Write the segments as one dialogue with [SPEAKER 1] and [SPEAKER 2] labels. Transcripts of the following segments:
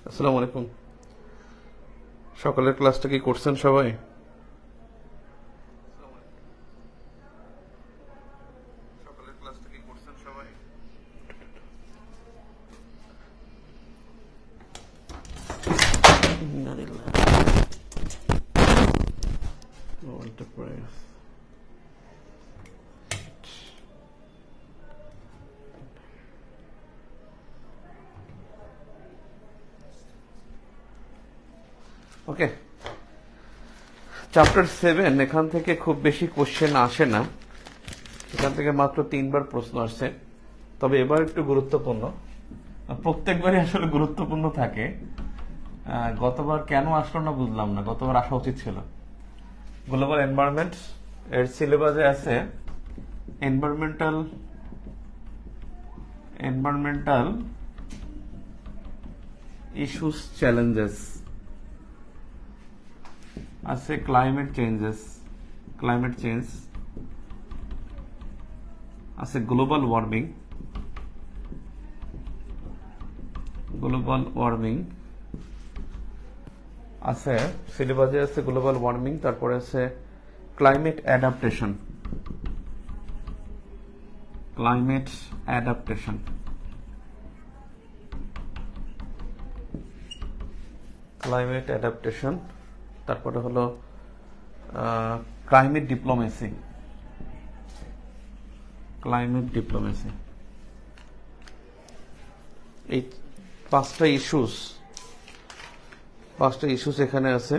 [SPEAKER 1] আসসালামু আলাইকুম। সকালের ক্লাসটা কি করছেন সবাই? সকালের ক্লাসটা কি করছেন সবাই? ওকে, চ্যাপ্টার 7 এখান থেকে খুব বেশি কোশ্চেন আসে না। এখান থেকে মাত্র 3বার প্রশ্ন আসছে, তবে এবার একটু গুরুত্বপূর্ণ। প্রত্যেকবারই আসলে গুরুত্বপূর্ণ থাকে। গতবার কেন আসলো না বুঝলাম না, গতবার আসা উচিত ছিল। গ্লোবাল এনভায়রনমেন্ট এর সিলেবাসে আছে এনভায়রনমেন্টাল ইস্যুস চ্যালেঞ্জেস, আছে ক্লাইমেট চেঞ্জ, আছে গ্লোবাল ওয়ার্মিং আছে সিলেবাসে, আছে গ্লোবাল ওয়ার্মিং, তারপরে আছে ক্লাইমেট অ্যাডাপ্টেশন। তারপরে হলো ক্লাইমেট ডিপ্লোমেসি। এই পাঁচটা ইস্যুস এখানে আছে।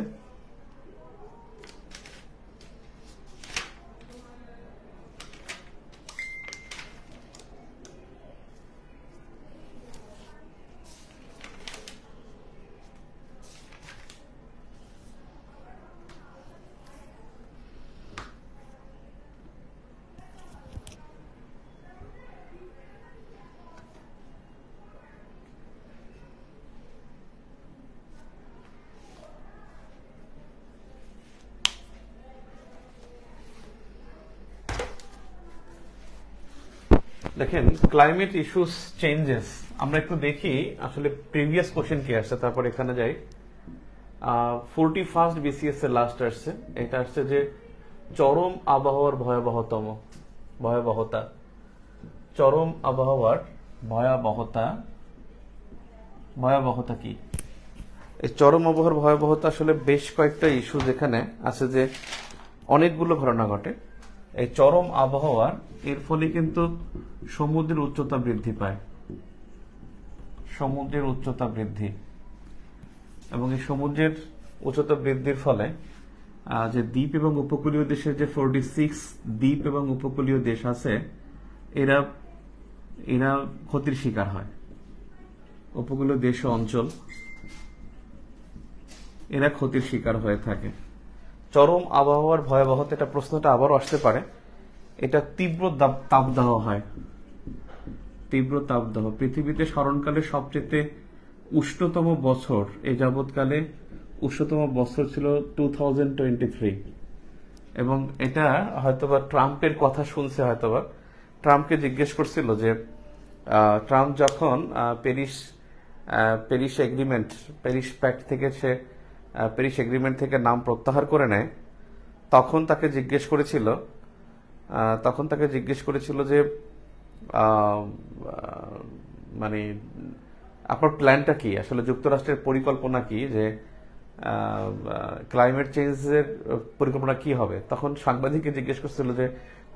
[SPEAKER 1] দেখেন, ক্লাইমেট ইস্যুস চেঞ্জেস, আমরা একটু দেখি আসলে প্রিভিয়াস কোশ্চেন কি আসছে, তারপর এখানে যাই। 41st BCS এর লাস্ট আসছে, এটা আসছে যে চরম আবহাওয়ার ভয়াবহতা। চরম আবহাওয়ার ভয়াবহতা কি? এই চরম আবহাওয়ার ভয়াবহতা আসলে বেশ কয়েকটা ইস্যু যেখানে আছে, যে অনেকগুলো ঘটনা ঘটে এই চরম আবহাওয়ার। এর ফলে কিন্তু সমুদ্রের উচ্চতা বৃদ্ধি এবং এই সমুদ্রের উচ্চতা বৃদ্ধির ফলে যে দ্বীপ এবং উপকূলীয় দেশের যে 46 দ্বীপ এবং উপকূলীয় দেশ আছে, এরা ক্ষতির শিকার হয়। উপকূলীয় দেশ ও অঞ্চল এরা ক্ষতির শিকার হয়ে থাকে। চরম আবহাওয়ার ভয়াবহতা, এটা প্রশ্নটা আবারও আসতে পারে। এটা তীব্র তাপদাহ হয়। পৃথিবীতে স্মরণকালে সবচেয়ে উষ্ণতম বছর, এই যাবৎকালে উষ্ণতম বছর ছিল 2023। এবং এটা হয়তোবা ট্রাম্পের কথা শুনছে, হয়তোবা ট্রাম্পকে জিজ্ঞেস করছিল যে ট্রাম্প যখন প্যারিস এগ্রিমেন্ট থেকে নাম প্রত্যাহার করে নেয়, তখন তাকে জিজ্ঞেস করেছিল যে মানে আপনার প্ল্যানটা কি, আসলে যুক্তরাষ্ট্রের পরিকল্পনা কি, যে ক্লাইমেট চেঞ্জের পরিকল্পনা কি হবে। তখন সাংবাদিককে জিজ্ঞেস করছিল যে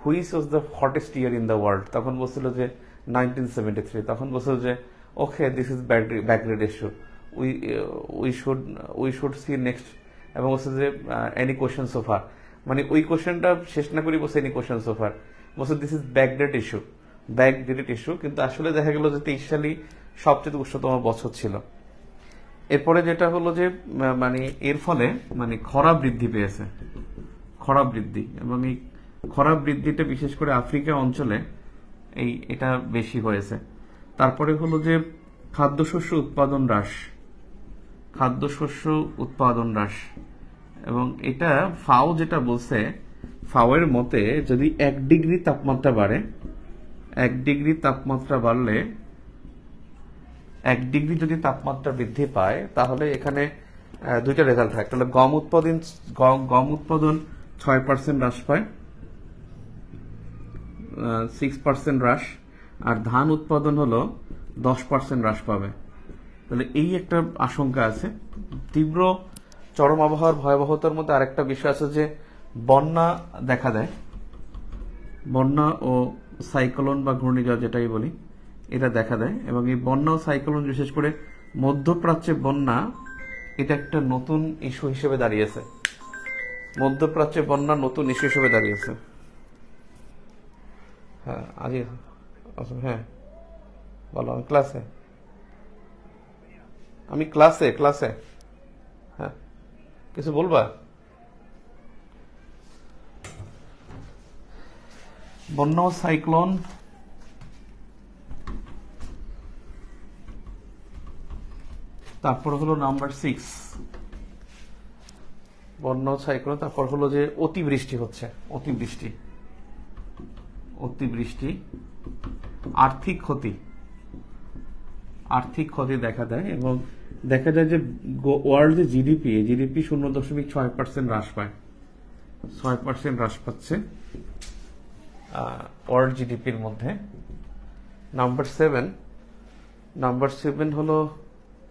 [SPEAKER 1] which was the hottest year in the world, তখন বলছিল যে 1973। তখন বলছিল যে ওকে, দিস ইজ ব্যাকগ্রেড issue, we should see next. এবং বলছে যে এনি কোয়েশ্চেন সোফার, মানে ওই কোয়েশ্চেনটা শেষ না করি বলছে এনি কোয়েশ্চেন সোফার, বলছে দিস ইজ ব্যাকডেট ইস্যু। কিন্তু আসলে দেখা গেল যে 23 সালই সবচেয়ে উষ্ণতম বছর ছিল। এরপরে যেটা হলো যে মানে এর ফলে মানে খরা বৃদ্ধি এবং এই খরা বৃদ্ধিটা বিশেষ করে আফ্রিকা অঞ্চলে এটা বেশি হয়েছে। তারপরে হলো যে খাদ্যশস্য উৎপাদন হ্রাস। এবং এটা ফাও যেটা বলছে, ফাওয়ের মতে যদি 1 ডিগ্রি তাপমাত্রা বাড়লে 1 ডিগ্রি যদি তাপমাত্রা বৃদ্ধি পায় তাহলে এখানে দুইটা রেজাল্ট হয়। একটা হলো গম উৎপাদন 6% হ্রাস পায়, 6% হ্রাস, আর ধান উৎপাদন হলো 10% হ্রাস পাবে। তাহলে এই একটা আশঙ্কা আছে। তীব্র চরম আবহাওয়ার ভয়াবহতার মধ্যে আরেকটা বিষয় আছে যে বন্যা দেখা দেয়। বন্যা ও সাইক্লোন বা ঘূর্ণিঝড় যেটাই বলি, এটা দেখা দেয়। এবং এই বন্যা ও সাইক্লোন, বিশেষ করে মধ্যপ্রাচ্যে বন্যা, এটা একটা নতুন ইস্যু হিসেবে দাঁড়িয়েছে। মধ্যপ্রাচ্যে বন্যা নতুন ইস্যু হিসেবে দাঁড়িয়েছে। হ্যাঁ আজই, হ্যাঁ বলো। আমি ক্লাসে হ্যাঁ, কিছু বলবা? বন্যা ও সাইক্লোন, তারপর হলো নাম্বার 6 বন্যা ও সাইক্লোন। তারপর হলো যে অতিবৃষ্টি হচ্ছে, অতিবৃষ্টি, আর্থিক ক্ষতি দেখা দেয়। এবং দেখা যায় যে ওয়ার্ল্ড যে জিডিপি 0.6% হ্রাস পায়, 6% হ্রাস পাচ্ছে ওয়ার্ল্ড জিডিপির মধ্যে। নাম্বার 7 হলো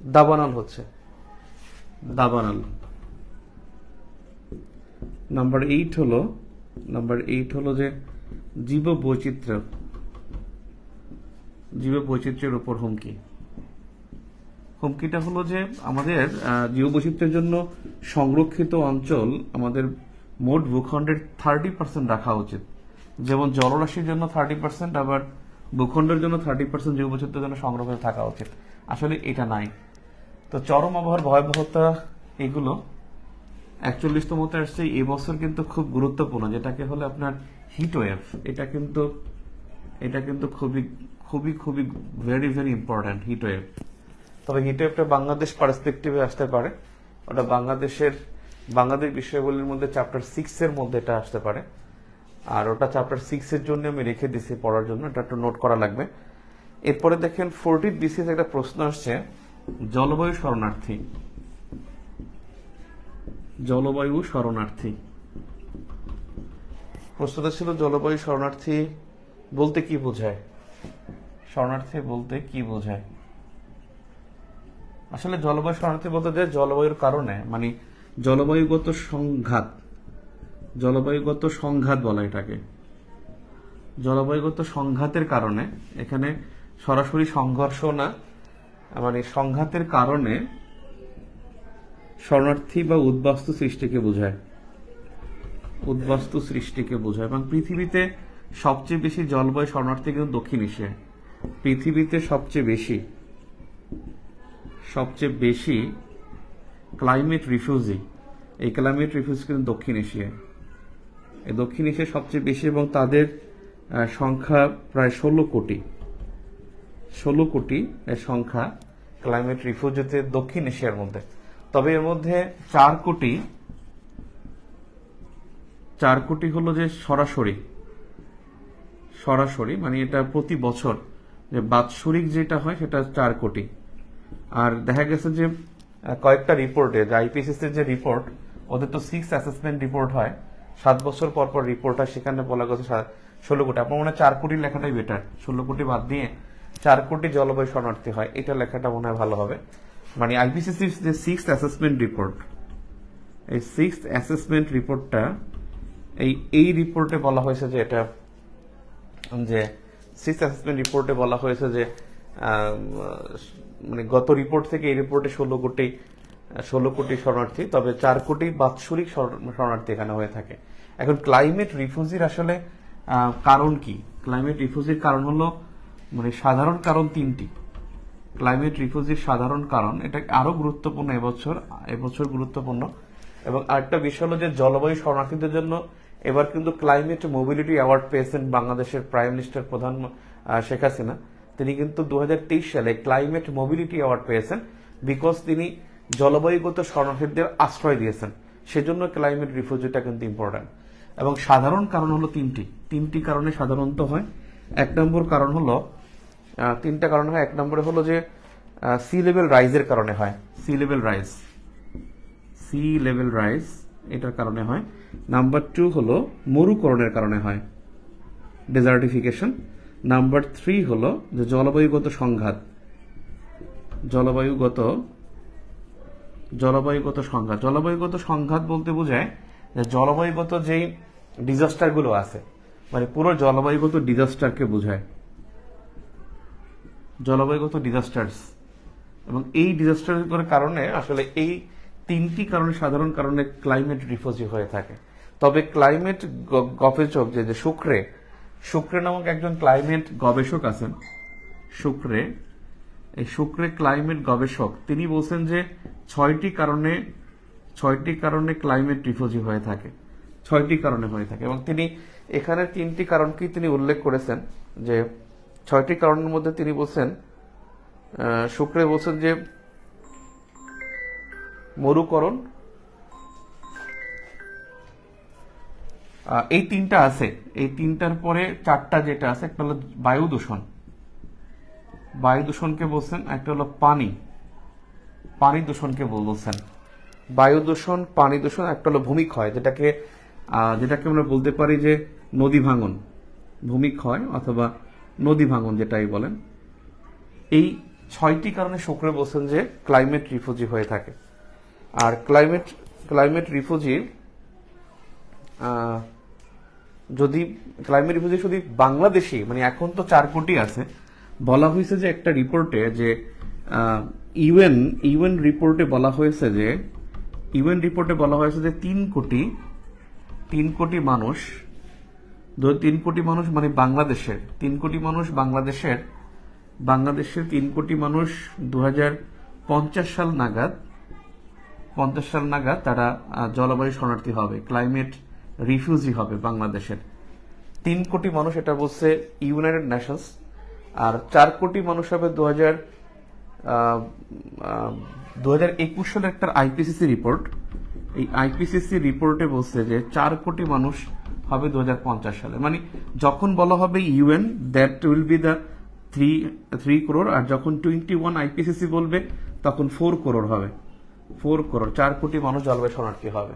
[SPEAKER 1] দাবানল হচ্ছে, নাম্বার 8 হলো যে জীব বৈচিত্র্যের উপর হুমকিটা হলো যে আমাদের জীববৈচিত্র্যের জন্য সংরক্ষিত অঞ্চল আমাদের মোট ভূখণ্ডের 30% রাখা উচিত। যেমন জলরাশির জন্য 30%, আবার ভূখণ্ডের জন্য 30% জীববৈচিত্র্যের জন্য সংরক্ষিত থাকা উচিত। আসলে এটা নাই। তো চরম আবহাওয়ার ভয়াবহতা এগুলো 41তমতে আসছে এবছর, কিন্তু খুব গুরুত্বপূর্ণ, যেটাকে হলো আপনার হিট ওয়েভ। এটা কিন্তু খুবই খুবই খুবই very very important heat wave. তবে হিট ওয়েভটা বাংলাদেশ পার্সপেক্টিভে আসতে পারে। ওটা বাংলাদেশ বিষয়গুলির মধ্যে চ্যাপ্টার 6 এর মধ্যে এটা আসতে পারে। আর ওটা চ্যাপ্টার 6 এর জন্য আমি রেখে দিছি পড়ার জন্য, এটা একটু নোট করা লাগবে। এরপরে দেখেন 40 বিসিএস একটা প্রশ্ন আসছে, জলবায়ু শরণার্থী। প্রশ্নটা ছিল জলবায়ু শরণার্থী বলতে কি বোঝায়? আসলে জলবায়ু শরণার্থী বলতে যে জলবায়ুর কারণে, মানে জলবায়ুগত সংঘাত বলা এটাকে। জলবায়ুগত সংঘাতের কারণে, এখানে সরাসরি সংঘর্ষ না, মানে সংঘাতের কারণে শরণার্থী বা উদ্বাস্তু সৃষ্টিকে বোঝায়। এবং পৃথিবীতে সবচেয়ে বেশি জলবায়ু শরণার্থী কিন্তু দক্ষিণ এশিয়ায়। পৃথিবীতে সবচেয়ে বেশি ক্লাইমেট রিফিউজি, এই ক্লাইমেট রিফিউজি কিন্তু দক্ষিণ এশিয়ায়। এই দক্ষিণ এশিয়ায় সবচেয়ে বেশি, এবং তাদের সংখ্যা প্রায় 16 কোটি এর সংখ্যা ক্লাইমেট রিফিউজিতে দক্ষিণ এশিয়ার মধ্যে। তবে এর মধ্যে 4 কোটি হলো যে সরাসরি, মানে এটা প্রতি বছর যে বাৎসরিক যেটা হয় সেটা 4 কোটি। আর দেখা গেছে যে কয়েকটা রিপোর্টে, যে আইপিসিসির যে রিপোর্ট, ওদের তো 6 অ্যাসেসমেন্ট রিপোর্ট হয়, 7 বছর পর রিপোর্ট হয়, সেখানে বলা গেছে 16 কোটি। আপনার মনে হয় 4 কোটি লেখাটাই বেটার, 16 কোটি বাদ দিয়ে 4 কোটি জলবায়ু শরণার্থী হয়, এটা লেখাটা মনে হয় ভালো হবে। মানে আইপিসিসির যে 6 অ্যাসেসমেন্ট রিপোর্ট, এই 6 অ্যাসেসমেন্ট রিপোর্টটা, এই রিপোর্টে বলা হয়েছে যে এটা, যে 6 অ্যাসেসমেন্ট রিপোর্টে বলা হয়েছে যে মানে গত রিপোর্ট থেকে এই রিপোর্টে 16 কোটি শরণার্থী, তবে 4 কোটি বাৎসরিক শরণার্থী এখানে হয়ে থাকে। এখন ক্লাইমেট রিফিউজির আসলে কারণ কি? ক্লাইমেট রিফিউজির কারণ হলো, মানে সাধারণ কারণ 3টি। ক্লাইমেট রিফিউজির সাধারণ কারণ, এটা আরো গুরুত্বপূর্ণ এবছর গুরুত্বপূর্ণ। এবং আরেকটা বিষয় হলো যে জলবায়ু শরণার্থীদের জন্য এবার কিন্তু ক্লাইমেট মোবিলিটি অ্যাওয়ার্ড পেয়েছেন বাংলাদেশের প্রাইম মিনিস্টার প্রধান শেখ হাসিনা। তিনি কিন্তু 2023 সালে ক্লাইমেট মোবিলিটি অ্যাওয়ার্ড পেয়েছেন, বিকজ তিনি জলবায়ুগত শরণার্থীদের আশ্রয় দিয়েছেন। সেজন্য ক্লাইমেট রিফিউজিটা কিন্তু ইম্পর্টেন্ট। এবং সাধারণ কারণ হলো 3টি কারণে সাধারণত হয়। 1 নম্বর কারণ হলো, 3টা কারণ হয়। 1 নম্বরে হলো যে সি লেভেল রাইজের কারণে হয়, সি লেভেল রাইজ এটার কারণে হয়। নাম্বার 2 হলো মরুকরণের কারণে হয়, ডেজার্টিফিকেশন। নাম্বার 3 হলো যে জলবায়ুগত সংঘাত, জলবায়ুগত সংঘাত বলতে বোঝায় যে জলবায়ুগত যেই ডিজাস্টারগুলো আছে, মানে পুরো জলবায়ুগত ডিজাস্টারকে বোঝায়, জলবায়ুগত ডিজাস্টার্স। এবং এই ডিজাস্টারের কারণে আসলে এই 3টি কারণে, সাধারণ কারণে ক্লাইমেট রিফিউজি হয়ে থাকে। তবে ক্লাইমেট গবেষক যে শুক্রে নামক একজন ক্লাইমেট গবেষক আছেন, শুক্রে ক্লাইমেট গবেষক, তিনি বলছেন যে 6টি কারণে ক্লাইমেট রিফিউজি হয়ে থাকে, 6টি কারণে হয়ে থাকে। এবং তিনি এখানে 3টি কারণকেই তিনি উল্লেখ করেছেন, যে 6টি কারণের মধ্যে তিনি বলছেন, শুক্রে বলছেন যে মরুকরণ, এই 3টা আছে, এই 3টার পরে 4টা যেটা আছে, একটা হলো বায়ু দূষণকে বলছেন, একটা হলো পানি দূষণকে বলছেন, বায়ু দূষণ, পানি দূষণ, একটা হলো ভূমিক্ষয়, যেটাকে আমরা বলতে পারি যে নদী ভাঙন, ভূমিক্ষয় অথবা নদী ভাঙন যেটাই বলেন। এই 6টি কারণে শুক্রে বলছেন যে ক্লাইমেট রিফিউজি হয়ে থাকে। আর ক্লাইমেট রিফিউজি যদি শুধু বাংলাদেশি, মানে এখন তো 4 কোটি আছে, বলা হয়েছে যে একটা রিপোর্টে, যে ইউএন রিপোর্টে বলা হয়েছে যে 3 কোটি মানুষ, মানে বাংলাদেশের 3 কোটি মানুষ, বাংলাদেশের 3 কোটি মানুষ 2050 সাল নাগাদ তারা জলবায়ু শরণার্থী হবে, ক্লাইমেট রিফিউজি হবে বাংলাদেশের 3 কোটি মানুষ, এটা বলছে ইউনাইটেড নেশনস। আর 4 কোটি মানুষ হবে 2021 সালের একটা আইপিসিসি রিপোর্ট, এই আইপিসিসি রিপোর্টে বলছে যে 4 কোটি মানুষ হবে 2050 সালে। মানে যখন বলা হবে UN, that will be the 3 crore, আর যখন 21 আইপিসিসি বলবে তখন 4 করোড় হবে, 4 করোড়, 4 কোটি মানুষ জলবায়ু শরণার্থী হবে।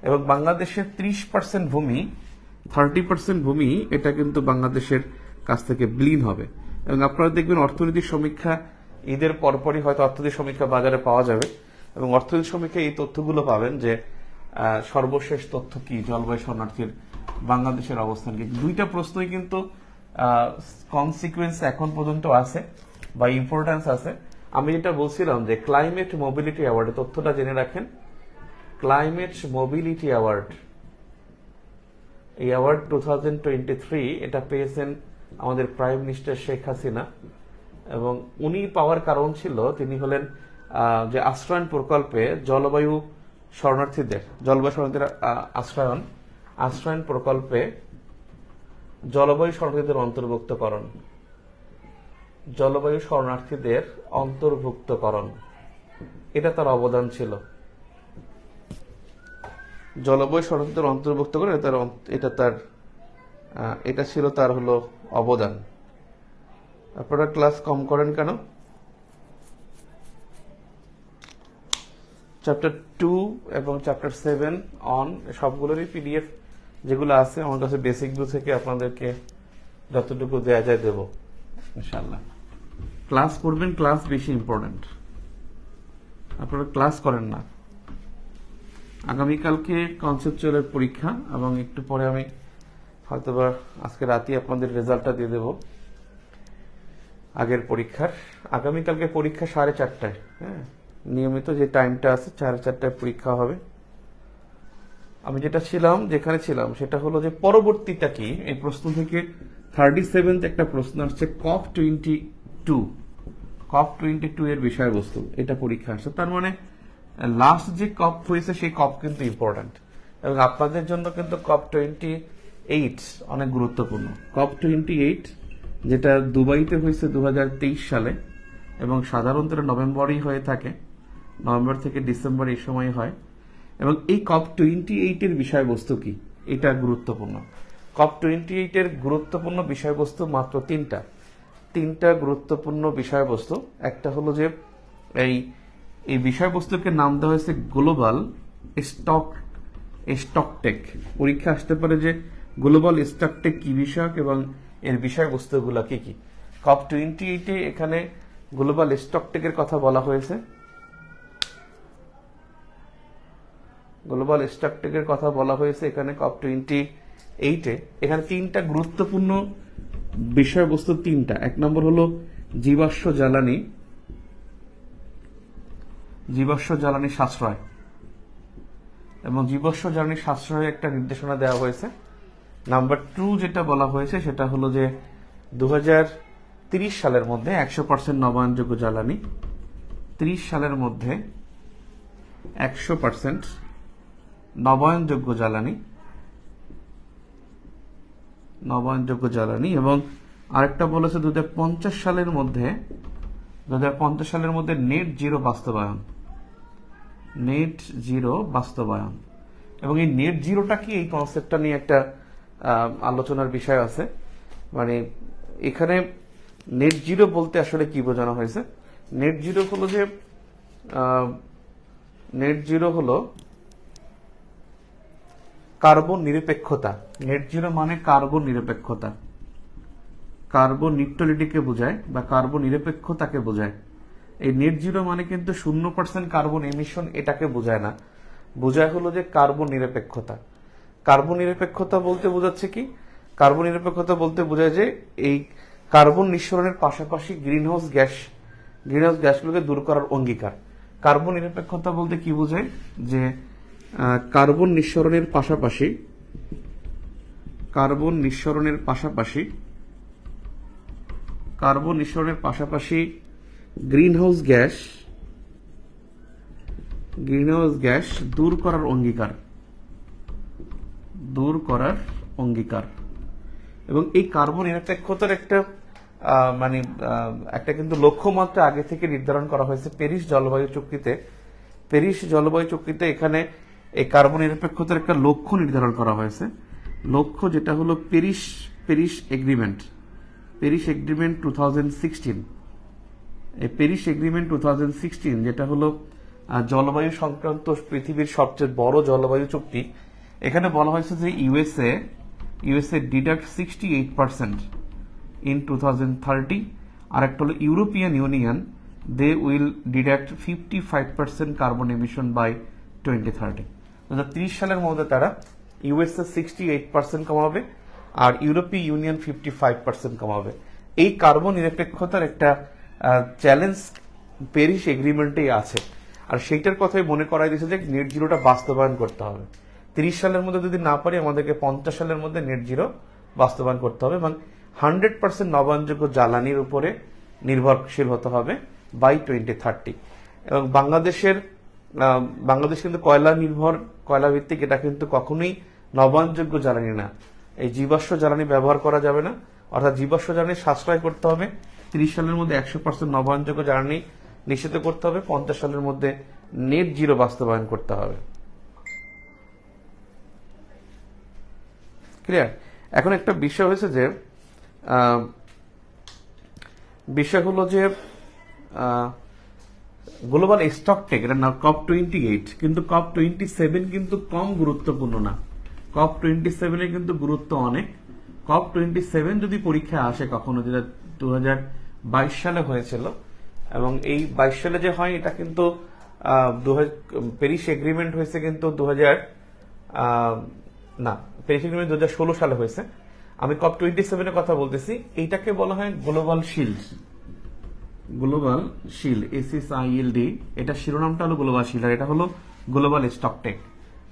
[SPEAKER 1] এবং বাংলাদেশের 30% ভূমি, 30% ভূমি, এটা কিন্তু বাংলাদেশের কাছ থেকে বিলীন হবে। এবং আপনারা দেখবেন অর্থনৈতিক সমীক্ষা ঈদের পরপরই হয়তো অর্থনৈতিক সমীক্ষা বাজারে পাওয়া যাবে, এবং অর্থনৈতিক সমীক্ষায় এই তথ্যগুলো পাবেন যে সর্বশেষ তথ্য কি, জলবায়ু শরণার্থীর বাংলাদেশের অবস্থান কি। 2টা প্রশ্নই কিন্তু কনসিকুয়েন্স এখন পর্যন্ত আছে বা ইম্পর্টেন্স আছে। আমি যেটা বলছিলাম যে ক্লাইমেট মোবিলিটি অ্যাওয়ার্ড, তথ্যটা জেনে রাখেন, ক্লাইমেট মোবিলিটি অ্যাওয়ার্ড, এই অ্যাওয়ার্ড 2023 এটা পেয়েছেন আমাদের প্রাইম মিনিস্টার শেখ হাসিনা। এবং উনি পাওয়ার কারণ ছিল, তিনি হলেন যে আশ্রয়ন প্রকল্পে জলবায়ু শরণার্থীদের আশ্রয়ন প্রকল্পে জলবায়ু শরণার্থীদের অন্তর্ভুক্তকরণ, এটা তার অবদান ছিল। জলবায়ু শরণার্থীদের অন্তর্ভুক্ত করে এটা ছিল তার হলো অবদান। আপনারা ক্লাস কম করেন কেন? চ্যাপ্টার 2 এবং চ্যাপ্টার 7 অন সবগুলোরই পিডিএফ যেগুলো আছে আমার কাছে বেসিক বই থেকে আপনাদেরকে যতটুকু দেয়া যায় দেব ইনশাআল্লাহ। ক্লাস করবেন, ক্লাস বেশি ইম্পর্টেন্ট। আপনারা ক্লাস করেন না। আগামীকালকে কনসেপচুয়ালের পরীক্ষা, এবং একটু পরে আমি হয়তোবা আজকে রাতে আপনাদের রেজাল্টটা দিয়ে দেব আগের পরীক্ষার। আগামীকালকে পরীক্ষা 4:30টায়, হ্যাঁ, নিয়মিত যে টাইমটা আছে 4:30টায় পরীক্ষা হবে। আমি যেখানে ছিলাম সেটা হলো যে পরবর্তীটা কি, এই প্রশ্ন থেকে 37th একটা প্রশ্ন আসছে, COP22 এর বিষয়বস্তু, এটা পরীক্ষা আসছে। তার মানে লাস্ট যে কপ হয়েছে সেই কপ কিন্তু ইম্পর্টেন্ট, এবং আপনাদের জন্য কিন্তু COP28 অনেক গুরুত্বপূর্ণ। COP28 যেটা দুবাইতে হয়েছে 2023 সালে, এবং সাধারণত নভেম্বরেই হয়ে থাকে, নভেম্বর থেকে ডিসেম্বর এই সময় হয়। এবং এই COP28 এর বিষয়বস্তু কি, এটা গুরুত্বপূর্ণ। COP28 এর গুরুত্বপূর্ণ বিষয়বস্তু মাত্র তিনটা গুরুত্বপূর্ণ বিষয়বস্তু। একটা হলো যে এই এই বিষয়বস্তুকে নাম দেওয়া হয়েছে গ্লোবাল স্টকটেক। পরীক্ষা আসতে পারে যে গ্লোবাল স্টকটেক কি বিষয়ক এবং এর বিষয়বস্তুগুলো কি কি। COP28 এখানে গ্লোবাল স্টকটেকের কথা বলা হয়েছে, গ্লোবাল স্টকটেকের কথা বলা হয়েছে এখানে COP28 এখানে তিনটা গুরুত্বপূর্ণ বিষয়বস্তু তিনটা। এক নম্বর হলো জীবাশ্ম জ্বালানি সাশ্রয়, এবং জীবাশ্ম জ্বালানি সাশ্রয়ে একটা নির্দেশনা দেওয়া হয়েছে। নাম্বার 2 যেটা বলা হয়েছে সেটা হলো যে 2030 সালের মধ্যে 100% নবায়নযোগ্য জ্বালানি, 30 সালের মধ্যে 100% নবায়নযোগ্য জ্বালানি, এবং আরেকটা বলেছে 2050 সালের মধ্যে নেট জিরো বাস্তবায়ন। এবং এই নেট জিরোটা কি, এই কনসেপ্টটা নিয়ে একটা আলোচনার বিষয় আছে। মানে এখানে নেট জিরো বলতে আসলে কি বোঝানো হয়েছে? নেট জিরো হলো কার্বন নিরপেক্ষতা। নেট জিরো মানে কার্বন নিরপেক্ষতা, কার্বন নিউট্রালিটিকে বোঝায় বা কার্বন নিরপেক্ষতাকে বোঝায়। এই নেট জিরো মানে কিন্তু 0% কার্বন এমিশন এটাকে বোঝায় না, বোঝায় হলো যে কার্বন নিরপেক্ষতা। কার্বন নিরপেক্ষতা বলতে বোঝাচ্ছে কি? কার্বন নিরপেক্ষতা বলতে বোঝায় যে এই কার্বন নিঃসরণের পাশাপাশি গ্রিনহাউস গ্যাসগুলোকে দূর করার অঙ্গীকার। কার্বন নিরপেক্ষতা বলতে কি বোঝায়? যে কার্বন নিঃসরণের পাশাপাশি গ্রিনহাউস গ্যাস দূর করার অঙ্গীকার। এবং এই কার্বন নিরপেক্ষতার একটা একটা কিন্তু লক্ষ্যমাত্রা আগে থেকে নির্ধারণ করা হয়েছে প্যারিস জলবায়ু চুক্তিতে। এখানে এই কার্বন নিরপেক্ষতার একটা লক্ষ্য নির্ধারণ করা হয়েছে, লক্ষ্য যেটা হলো প্যারিস এগ্রিমেন্ট 2016। এই প্যারিস এগ্রিমেন্ট 2016 যেটা হলো জলবায়ু সংক্রান্ত পৃথিবীর সবচেয়ে বড় জলবায়ু চুক্তি। এখানে বলা হয়েছে যে ইউএসএ ডিডাক্ট 68% in 2030, আর একটা হলো European Union, they will deduct 55% carbon emission by 2030। 2030 সালের মধ্যে তারা ইউএসএ 68% কমাবে আর ইউরোপীয় ইউনিয়ন 55% কমাবে। এই কার্বন নিরপেক্ষতার একটা চ্যালেঞ্জ প্যারিস এগ্রিমেন্টেই আছে, আর সেইটার কথাই মনে করাই দিয়েছে যে নেট জিরোটা বাস্তবায়ন করতে হবে। 30 সালের মধ্যে যদি না পারি আমাদেরকে 50 সালের মধ্যে নেট জিরো বাস্তবায়ন করতে হবে এবং 100% নবায়নযোগ্য জ্বালানির উপরে নির্ভরশীল হতে হবে বাই 2030। এবং বাংলাদেশ কিন্তু কয়লা ভিত্তিক, এটা কিন্তু কখনোই নবায়নযোগ্য জ্বালানি না। এই জীবাশ্ম জ্বালানি ব্যবহার করা যাবে না, অর্থাৎ জীবাশ্ম জ্বালানি সাশ্রয় করতে হবে। 30 সালের মধ্যে 100% নবায়নযোগ্য জ্বালানি নিশ্চিত করতে হবে, 50 সালের মধ্যে নেট জিরো বাস্তবায়ন করতে হবে। ক্লিয়ার? এখন একটা বিষয় হয়েছে যে গ্লোবাল স্টকটেক, এটা না COP28, কিন্তু COP27 কিন্তু কম গুরুত্বপূর্ণ না। COP27 এর কিন্তু গুরুত্ব অনেক। COP27 যদি পরীক্ষায় আসে কখনো, যেটা 2022 সালে হয়েছিল, এবং এই 22 সালে যে হয় এটা কিন্তু প্যারিস এগ্রিমেন্ট হয়েছে কিন্তু প্যারিস এগ্রিমেন্ট 2016 সালে হয়েছে। আমি COP27 এর কথা বলতেছি। এইটাকে বলা হয় গ্লোবাল শিল্ড, SSILD। এটা শিরোনামটা হলো গ্লোবাল শিল্ড, আর এটা হলো গ্লোবাল স্টকটেক।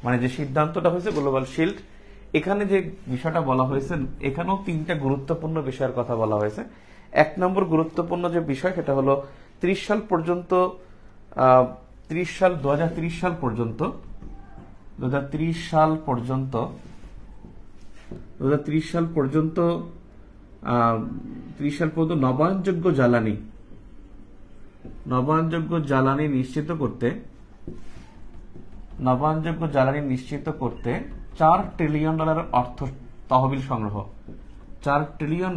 [SPEAKER 1] মানে যে সিদ্ধান্তটা হয়েছে গ্লোবাল শিল্ড। এখানে যে বিষয়টা বলা হয়েছে, এখানেও 3টা গুরুত্বপূর্ণ বিষয়ের কথা বলা হয়েছে। 1 নম্বর গুরুত্বপূর্ণ যে বিষয় সেটা হলো 2030 সাল পর্যন্ত 30 সাল পর্যন্ত নবায়নযোগ্য জ্বালানি নিশ্চিত করতে $4 ট্রিলিয়ন অর্থ তহবিল সংগ্রহ, $4 ট্রিলিয়ন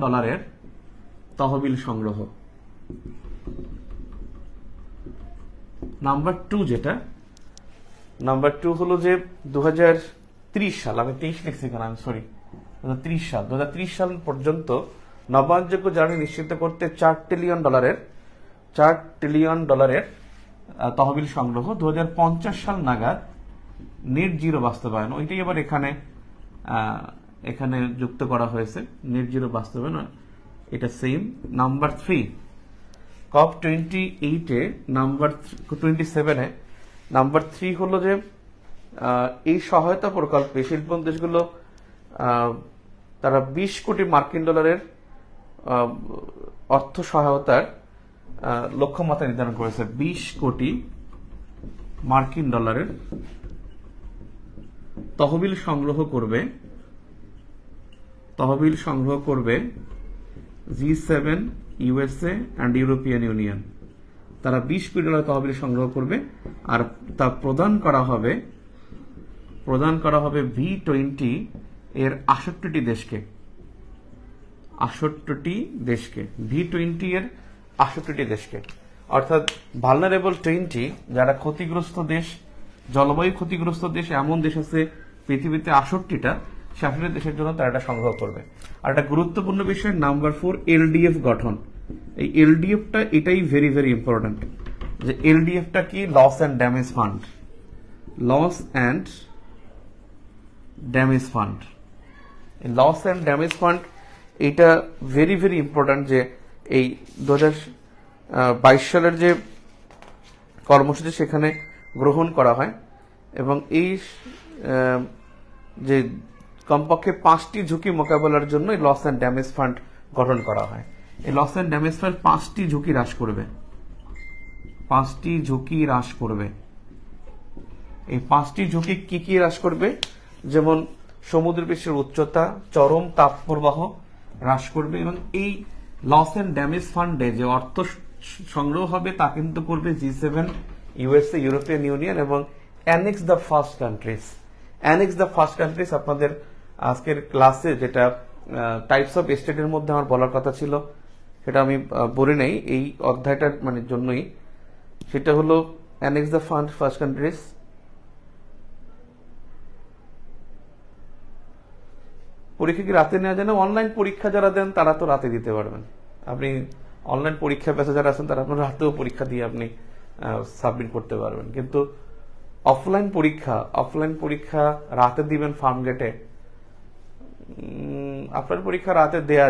[SPEAKER 1] তহবিল সংগ্রহ। নাম্বার 2 যেটা, নাম্বার 2 হলো যে 2030 সাল, আমি 23 লিখছি কেন, আমি সরি, 2030 সাল পর্যন্ত নবায়নযোগ্য জ্বালানি নিশ্চিত করতে $4 ট্রিলিয়ন তহবিল সংগ্রহ, 2050 সাল নাগাদ নেট জিরো বাস্তবায়ন, ওইটাই আবার এখানে যুক্ত করা হয়েছে, নেট জিরো বাস্তবায়ন, এটা same. Number 3 COP28 number 27 number 3 হলো যে এই সহায়তা প্রকল্পে শিল্প দেশগুলো তারা 20 কোটি মার্কিন ডলারের অর্থ সহায়তার লক্ষ্যমাত্রা নির্ধারণ করেছে। 20 কোটি মার্কিন ডলারের তহবিল সংগ্রহ করবে G7, USA and European union. তারা 20 কোটি ডলার তহবিল সংগ্রহ করবে, আর তা প্রদান করা হবে V20 এর 68টি দেশকে। V20 এর 68টি দেশকে, অর্থাৎ ভালনারেবল 20, যারা ক্ষতিগ্রস্ত দেশ, জলবায়ু ক্ষতিগ্রস্ত দেশ, এমন দেশ আছে পৃথিবীতে 68টা, সে 68 দেশের জন্য তারা এটা সংগ্রহ করবে। আর একটা গুরুত্বপূর্ণ বিষয় নাম্বার 4, LDF গঠন। এই LDFটা এটাই ভেরি ভেরি ইম্পর্টেন্ট, যে LDFটা কি, loss and damage fund. Loss and damage fund এটা ভেরি ভেরি ইম্পর্টেন্ট, যে এই 2022 সালের যে কর্মসূচি সেখানে গ্রহণ করা হয়, এবং এই যে কমপক্ষে 5টি ঝুঁকি মোকাবেলার জন্য এই লস অ্যান্ড ড্যামেজ ফান্ড গঠন করা হয়। এই লস অ্যান্ড ড্যামেজ ফান্ড 5টি ঝুঁকি হ্রাস করবে। এই 5টি ঝুঁকি কি কি হ্রাস করবে? যেমন সমুদ্র পৃষ্ঠের উচ্চতা, চরম তাপপ্রবাহ হ্রাস করবে, এবং এই লস অ্যান্ড ড্যামেজ ফান্ডে যে অর্থ সংগ্রহ হবে তা কিন্তু করবে G7, USA, ইউরোপিয়ান ইউনিয়ন এবং অ্যানেক্স দ্য ফার্স্ট কান্ট্রিজ। আপনাদের আজকের ক্লাসে যেটা টাইপস অফ স্টেটের মধ্যে আমার বলার কথা ছিল, সেটা আমি বলি নাই এই অধ্যায়টার জন্যই, সেটা হলো অ্যানেক্স দ্য ফার্স্ট কান্ট্রিজ। পরীক্ষা কি রাতে নেওয়া যায় না? অনলাইন পরীক্ষা যারা দেন তারা তো রাতে দিতে পারবেন। আপনি অনলাইন পরীক্ষা ব্যাচে যারা আছেন তারা আপনার রাতেও পরীক্ষা দিয়ে আপনি সাবমিট করতে পারবেন, কিন্তু অফলাইন পরীক্ষা রাতে দিবেন ফার্ম গেটে, অফলাইন পরীক্ষা রাতে দেয়া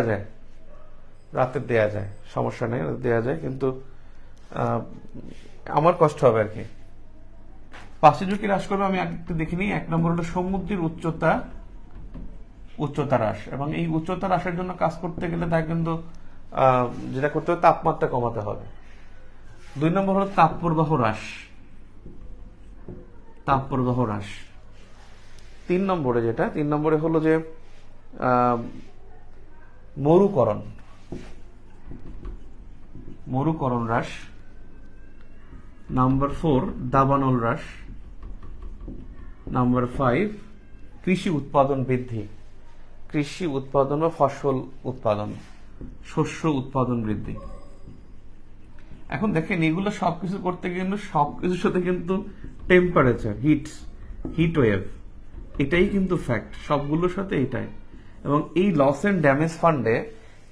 [SPEAKER 1] যায়, সমস্যা নেই, দেয়া যায়, কিন্তু আমার কষ্ট হবে আর কি। 5টি ঝুঁকি হ্রাস করবে, আমি একটু দেখিনি। 1 নম্বর হলো সমুদ্রের উচ্চতা হ্রাস, এবং এই উচ্চতা হ্রাসের জন্য কাজ করতে গেলে তা কিন্তু যেটা করতে হবে, তাপমাত্রা কমাতে হবে। 2 নম্বর হলো তাপপ্রবাহ হ্রাস। 3 নম্বরে হলো যে মরুকরণ হ্রাস। নাম্বার 4 দাবানল হ্রাস। নাম্বার 5 কৃষি উৎপাদন বৃদ্ধি, বা ফসল উৎপাদন, শস্য উৎপাদন বৃদ্ধি। এখন দেখেন এগুলো সবকিছু করতে গেলে সবকিছুর সাথে কিন্তু টেম্পারেচার, হিট ওয়েভ, এটাই কিন্তু ফ্যাক্ট, সবগুলোর সাথে এটাই। এবং এই লস এন্ড ড্যামেজ ফান্ডে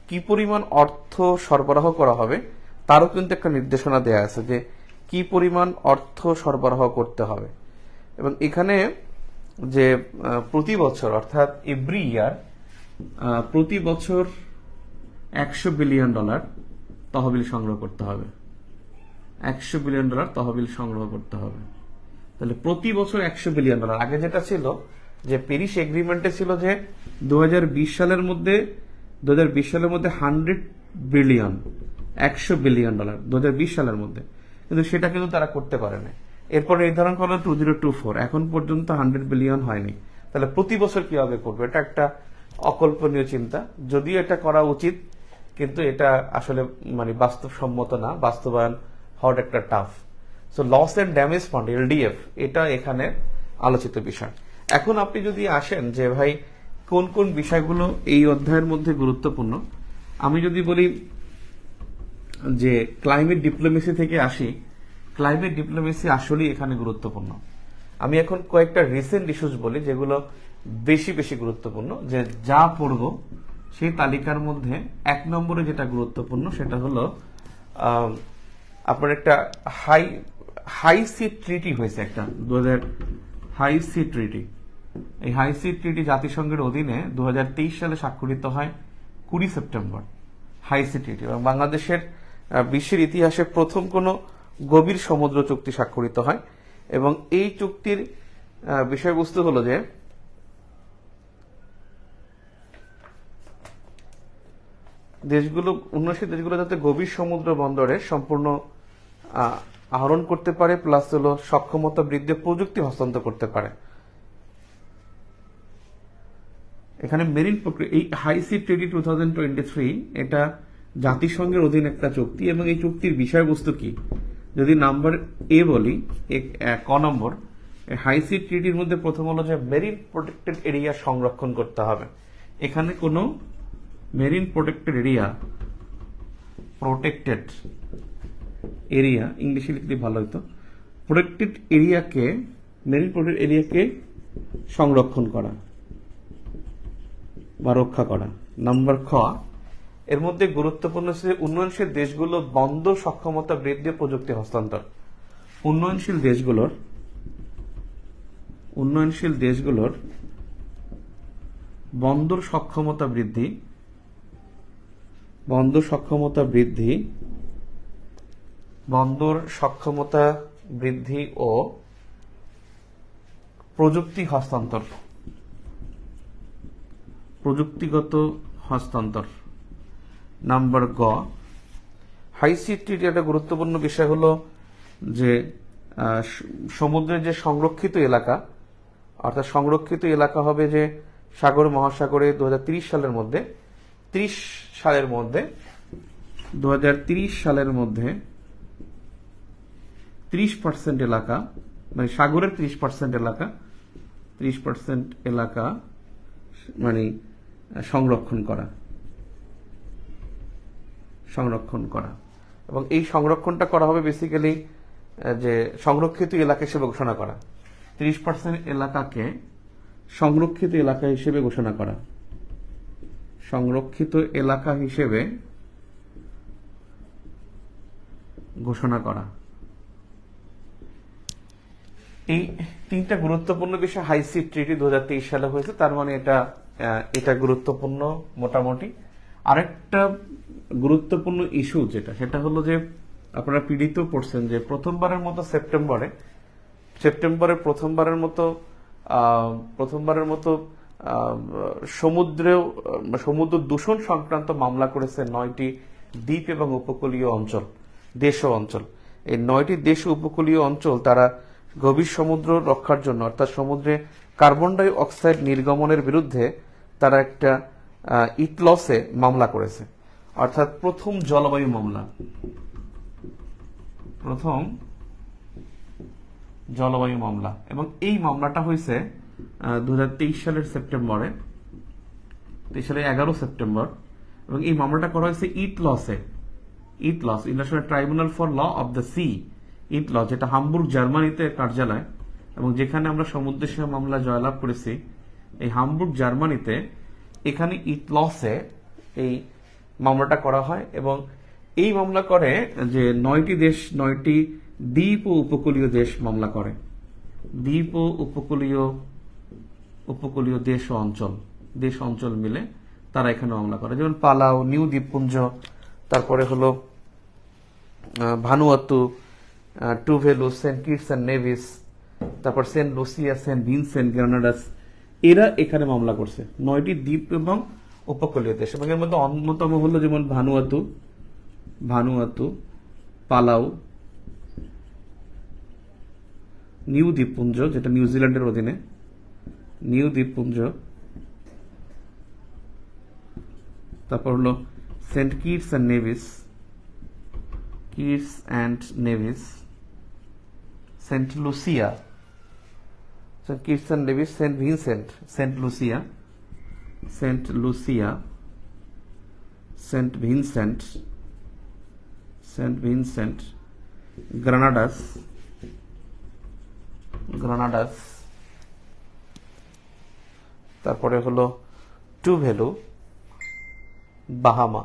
[SPEAKER 1] কি পরিমাণ অর্থ সরবরাহ করা হবে তারও কিন্তু একটা নির্দেশনা দেয়া আছে, যে কি পরিমাণ অর্থ সরবরাহ করতে হবে। এবং এখানে যে প্রতি বছর, অর্থাৎ এভরি ইয়ার, প্রতি বছর $100 বিলিয়ন তহবিল সংগ্রহ করতে হবে। $100 বিলিয়ন তহবিল সংগ্রহ করতে হবে। তাহলে প্রতি বছর $100 বিলিয়ন। আগে যেটা ছিল যে প্যারিস এগ্রিমেন্টে ছিল যে 2020 সালের মধ্যে 100 বিলিয়ন, $100 বিলিয়ন 2020 সালের মধ্যে, কিন্তু সেটা কিন্তু তারা করতে পারে না। এরপর নির্ধারণ করলো 2024, এখন পর্যন্ত 100 বিলিয়ন হয়নি। তাহলে প্রতি বছর কিভাবে করবে? এটা একটা অকল্পনীয় চিন্তা, যদিও এটা করা উচিত, কিন্তু এটা আসলে বাস্তবসম্মত না, বাস্তবায়ন হওয়াটা একটা tough. So loss and damage fund, LDF, এটা এখানে আলোচিত বিষয়। এখন আপনি যদি আসেন যে ভাই কোন কোন বিষয়গুলো এই অধ্যায়ের মধ্যে গুরুত্বপূর্ণ, আমি যদি বলি যে ক্লাইমেট ডিপ্লোমেসি থেকে আসি, ক্লাইমেট ডিপ্লোমেসি আসলেই এখানে গুরুত্বপূর্ণ। আমি এখন কয়েকটা রিসেন্ট ইস্যুজ বলি যেগুলো বেশি বেশি গুরুত্বপূর্ণ, যে যা পড়ব সেই তালিকার মধ্যে 1 নম্বরে যেটা গুরুত্বপূর্ণ সেটা হলো আপনার একটা হাই সি ট্রিটি হয়েছে, একটা 2000 হাই সি ট্রিটি। এই হাই সি ট্রিটি জাতিসংঘের অধীনে 2023 সালে স্বাক্ষরিত হয় 20 সেপ্টেম্বর। হাই সি ট্রিটি এবং বাংলাদেশের বিশ্বের ইতিহাসে প্রথম কোনো গভীর সমুদ্র চুক্তি স্বাক্ষরিত হয় এবং এই চুক্তির বিষয়বস্তু হলো যে উন্নয়নশীল দেশগুলো যাতে গভীর সমুদ্র বন্দরে সম্পূর্ণ আহরণ করতে পারে, প্লাস হলো সক্ষমতা বৃদ্ধি প্রযুক্তি হস্তান্তর করতে পারে। এখানে মেরিন প্রক্রিয়া, এই হাই সি ট্রিটি 2023 এটা জাতিসংঘের অধীনে একটা চুক্তি এবং এই চুক্তির বিষয়বস্তু কি, যদি নাম্বার এ বলি, ক নম্বর, হাই সি ট্রিটির মধ্যে প্রথম হলো যে মেরিন প্রোটেক্টেড এরিয়া সংরক্ষণ করতে হবে। এখানে কোনো মেরিন প্রোটেক্টেড এরিয়া ইংলিশে লিখলে ভালো হতো, মেরিন প্রোটেক্টেড এরিয়াকে সংরক্ষণ করা বা রক্ষা করা। নাম্বার খ, এর মধ্যে গুরুত্বপূর্ণ হচ্ছে উন্নয়নশীল দেশগুলো বন্দর সক্ষমতা বৃদ্ধি প্রযুক্তি হস্তান্তর। উন্নয়নশীল দেশগুলোর বন্দর সক্ষমতা বৃদ্ধি ও প্রযুক্তিগত হস্তান্তর। নাম্বার গ, হাই সি ট্রিটি একটা গুরুত্বপূর্ণ বিষয় হলো যে সমুদ্রের যে সংরক্ষিত এলাকা, অর্থাৎ সংরক্ষিত এলাকা হবে যে সাগর মহাসাগরে 2030 সালের মধ্যে 30% এলাকা, মানে সাগরের 30% এলাকা মানে সংরক্ষণ করা এবং এই সংরক্ষণটা করা হবে বেসিক্যালি যে সংরক্ষিত এলাকা হিসেবে ঘোষণা করা। 30% এলাকাকে সংরক্ষিত এলাকা হিসেবে ঘোষণা করা। এই তিনটা গুরুত্বপূর্ণ বিষয় হাই সি ট্রিটি 2023 সালে হয়েছে, তার মানে এটা গুরুত্বপূর্ণ মোটামুটি। আরেকটা গুরুত্বপূর্ণ ইস্যু সেটা হলো যে আপনারা পিডিতেও পড়ছেন যে প্রথমবারের মতো সেপ্টেম্বরে প্রথমবারের মতো সমুদ্র দূষণ সংক্রান্ত মামলা করেছে 9টি দ্বীপ এবং উপকূলীয় দেশ ও অঞ্চল। এই 9টি দেশ ও উপকূলীয় অঞ্চল তারা গভীর সমুদ্র রক্ষার জন্য, অর্থাৎ সমুদ্রে কার্বন ডাই অক্সাইড নির্গমনের বিরুদ্ধে তারা একটা ইটলসে মামলা করেছে, অর্থাৎ প্রথম জলবায়ু মামলা। এবং এই মামলাটা হয়েছে 2023 সালের সেপ্টেম্বরে, 23 সালের 11 সেপ্টেম্বর, এবং এই মামলাটা করা হয়েছে international tribunal for law of the sea, ITLOS, যেটা হামবুর্গ জার্মানিতে কার্যালয়, এবং যেখানে আমরা সমুদ্র সীমা মামলা জয়লাভ করেছি এই হামবুর্গ জার্মানিতে, এখানে ইটলসে এই মামলাটা করা হয়। এবং এই মামলা করে যে 9টি দ্বীপ ও উপকূলীয় দেশ মামলা করে, দ্বীপ ও উপকূলীয় দেশ অঞ্চল মিলে তারা এখানে মামলা করে, যেমন পালাউ, নিউ দ্বীপপুঞ্জ, তারপরে হলো Vanuatu, Tuvalu, Saint Kitts and Nevis, তারপর Saint Lucia, Saint Vincent, Grenadas, এরা এখানে মামলা করছে। 9টি দ্বীপ এবং উপকূলীয় দেশ, এবং এর মধ্যে অন্যতম হলো যেমন ভানুয়াতু, পালাউ, নিউ দ্বীপপুঞ্জ যেটা নিউজিল্যান্ডের অধীনে, নিউ দ্বীপপুঞ্জ, তারপর হলো Saint Kitts and Nevis, Saint Lucia, Saint Kitts and Nevis, Saint Vincent, Saint Grenadas, তারপরে হলো টুভেলু, বাহামা,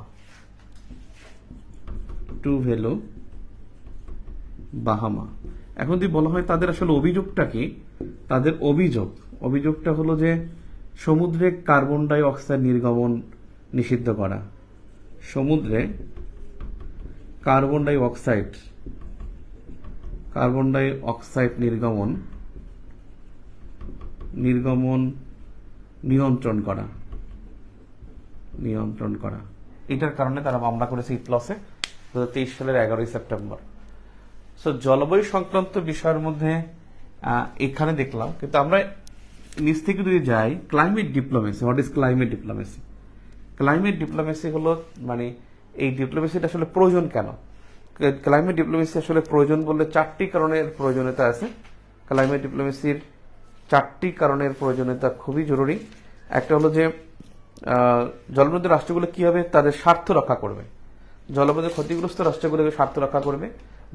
[SPEAKER 1] এখন যদি বলা হয় তাদের আসলে অভিযোগটা কি, তাদের অভিযোগটা হলো যে সমুদ্রে কার্বন ডাই অক্সাইড নির্গমন নিষিদ্ধ করা, সমুদ্রে কার্বন ডাই অক্সাইড নির্গমন নিয়ন্ত্রণ করা। এটার কারণে তারা মামলা করেছে ইতলসে 2023 সালের 11 সেপ্টেম্বর। সো জলবায়ু সংক্রান্ত বিষয়ের মধ্যে এখানে দেখলাম, কিন্তু আমরা নিচ থেকে যদি যাই climate diplomacy, what is climate diplomacy? Climate diplomacy হলো মানে এই ডিপ্লোমেসিটা আসলে প্রয়োজন কেন? ক্লাইমেট ডিপ্লোমেসি আসলে প্রয়োজন বললে 4টি কারণের প্রয়োজনীয়তা আছে। ক্লাইমেট ডিপ্লোমেসির 4টি কারণের প্রয়োজনীয়তা খুবই জরুরি। একটা হলো যে জলবায়ু রাষ্ট্রগুলো কিভাবে তাদের স্বার্থ রক্ষা করবে, জলবায়ু ক্ষতিগ্রস্ত রাষ্ট্রগুলোকে স্বার্থ রক্ষা করবে,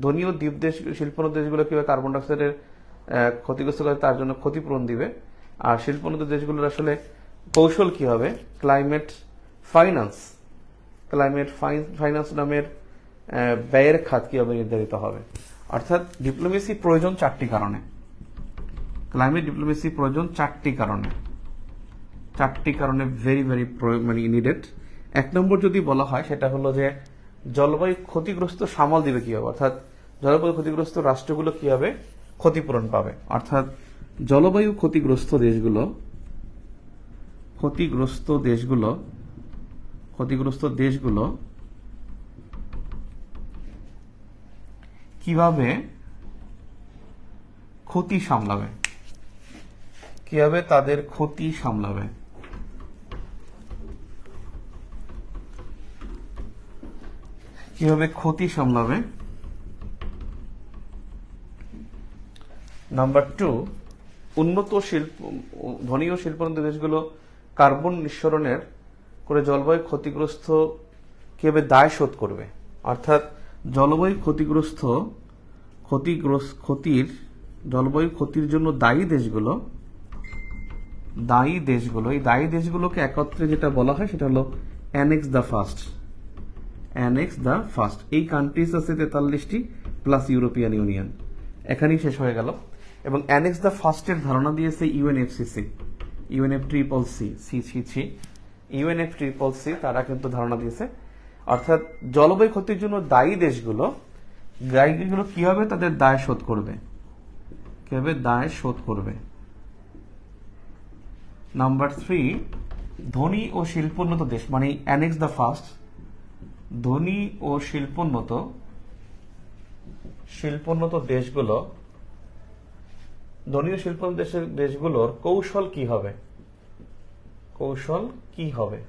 [SPEAKER 1] ধনী ও দ্বীপ দেশ শিল্পোন্নত দেশগুলো কিভাবে কার্বন ডাইঅক্সাইডের ক্ষতিগ্রস্ত করে তার জন্য ক্ষতিপূরণ দিবে, আর শিল্পোন্নত দেশগুলোর আসলে কৌশল কি হবে, ক্লাইমেট ফাইন্যান্স নামের ব্যয়ের খাত কিভাবে নির্ধারিত হবে। অর্থাৎ ডিপ্লোমেসি প্রয়োজন 4টি কারণে, ক্লাইমেট ডিপ্লোমেসি প্রয়োজন 4টি কারণে ভেরি ভেরি মানে নিডেড। 1 নম্বর যদি বলা হয় সেটা হলো যে জলবায়ু ক্ষতিগ্রস্ত সামাল দিবে কিভাবে, অর্থাৎ জলবায়ু ক্ষতিগ্রস্ত রাষ্ট্রগুলো কিভাবে ক্ষতিপূরণ পাবে, অর্থাৎ জলবায়ু ক্ষতিগ্রস্ত দেশগুলো কিভাবে ক্ষতি সামলাবে, কিভাবে তাদের ক্ষতি সামলাবে। নাম্বার 2, ধনী ও শিল্পোন্নত দেশগুলো কার্বন নিঃসরণের করে জলবায়ু ক্ষতিগ্রস্ত কিভাবে দায় শোধ করবে, অর্থাৎ জলবায়ু ক্ষতির জন্য দায়ী দেশগুলোকে একত্রে যেটা বলা হয় সেটা হলো অ্যানেক্স দ্য ফার্স্ট। এই কান্ট্রিজ আছে 43টি প্লাস ইউরোপিয়ান ইউনিয়ন, এখানেই শেষ হয়ে গেল। এবং অ্যানেক্স দ্য ফার্স্টের ধারণা দিয়েছে ইউএনএফসিসি, তারা কিন্তু ধারণা দিয়েছে। অর্থাৎ জলবায়ু ক্ষতির জন্য দায়ী দেশগুলো কিভাবে তাদের দায় শোধ করবে। নাম্বার 3, ধনী ও শিল্পোন্নত দেশ মানে অ্যানেক্স দ্য ফার্স্ট, ধনী ও শিল্পোন্নত দেশগুলোর কৌশল কি হবে।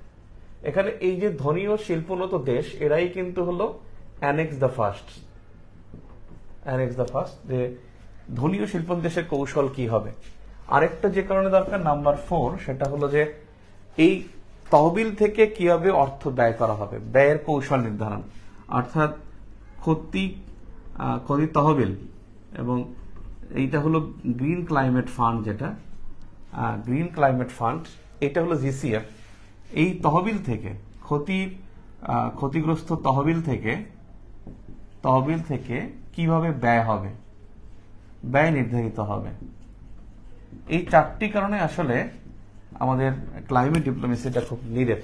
[SPEAKER 1] এখানে এই যে ধনী ও শিল্পোন্নত দেশ এরাই কিন্তু হলো অ্যানেক্স দ্য ফার্স্ট, যে ধনী ও শিল্পোন্নত দেশের কৌশল কি হবে। আরেকটা যে কারণে দরকার নাম্বার 4, সেটা হলো যে এই তহবিল থেকে কিভাবে অর্থ ব্যয় করা হবে, ব্যয়ের কৌশল নির্ধারণ, অর্থাৎ ক্ষতি তহবিল। এবং এইটা হলো গ্রিন ক্লাইমেট ফান্ড, এটা হলো জিসিএফ। এই তহবিল থেকে ক্ষতিগ্রস্ত তহবিল থেকে কিভাবে ব্যয় নির্ধারিত হবে। এই 4টি কারণে আসলে আমাদের ক্লাইমেট ডিপ্লোমেসিটা খুব নিডেড,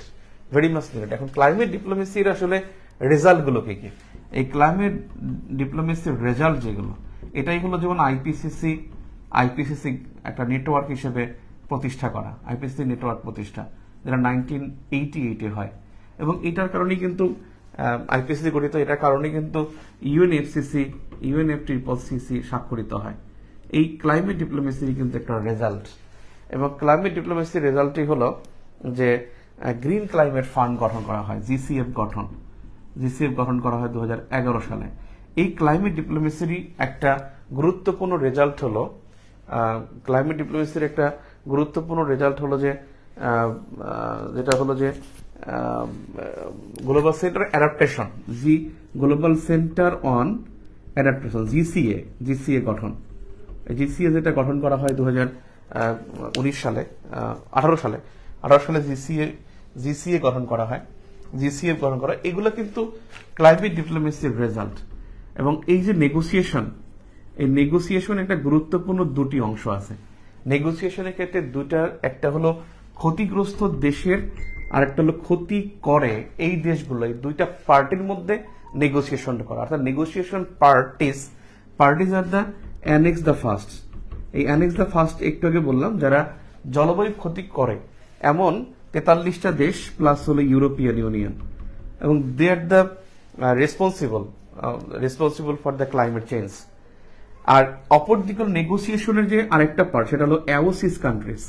[SPEAKER 1] ভেরি মাচ নিডেড। এখন ক্লাইমেট ডিপ্লোমেসির আসলে রেজাল্ট গুলো কি, এই ক্লাইমেট ডিপ্লোমেসির রেজাল্ট যেগুলো, এটাই হলো যেমন আইপিসিসি একটা নেটওয়ার্ক হিসেবে প্রতিষ্ঠা করা, আইপিসিসি নেটওয়ার্ক প্রতিষ্ঠা, যেটা 1988 হয়। এবং এটার কারণেই কিন্তু আইপিসিসি গঠিত, এটার কারণে কিন্তু ইউএনএফসিসি স্বাক্ষরিত হয়। এই ক্লাইমেট ডিপ্লোমেসির কিন্তু একটা রেজাল্ট। এবং ক্লাইমেট ডিপ্লোমেসির রেজাল্টই হলো যে গ্রিন ক্লাইমেট ফান্ড গঠন করা হয়, জিসিএফ গঠন করা হয় 2011 সালে। এই ক্লাইমেট ডিপ্লোমেসির একটা গুরুত্বপূর্ণ রেজাল্ট হলো যেটা হলো যে global centre adaptation, global centre on adaptation, GCA গঠন। জিসিএ যেটা গঠন করা হয় 2019 সালে, 18 সালে জিসিএ গঠন করা হয়। এগুলো কিন্তু ক্লাইমেট ডিপ্লোমেসির রেজাল্ট। এবং এই যে নেগোসিয়েশন একটা গুরুত্বপূর্ণ দুটি অংশ আছে নেগোসিয়েশনের ক্ষেত্রে। একটা হলো ক্ষতিগ্রস্ত দেশের, আর একটা হলো ক্ষতি করে এই দেশগুলো। এই দুইটা পার্টির মধ্যে নেগোসিয়েশনটা করা, অর্থাৎ negotiation parties are the annexe the first. এই অ্যানেক্স দ্য ফার্স্ট একটু আগে বললাম, যারা জলবায়ু ক্ষতি করে এমন 43টা দেশ প্লাস হলো ইউরোপিয়ান ইউনিয়ন, এবং they are the responsible for the climate change. আর অপরদিকে নেগোসিয়েশনের যে আরেকটা পার্ট, সেটা হলো AOSIS countries,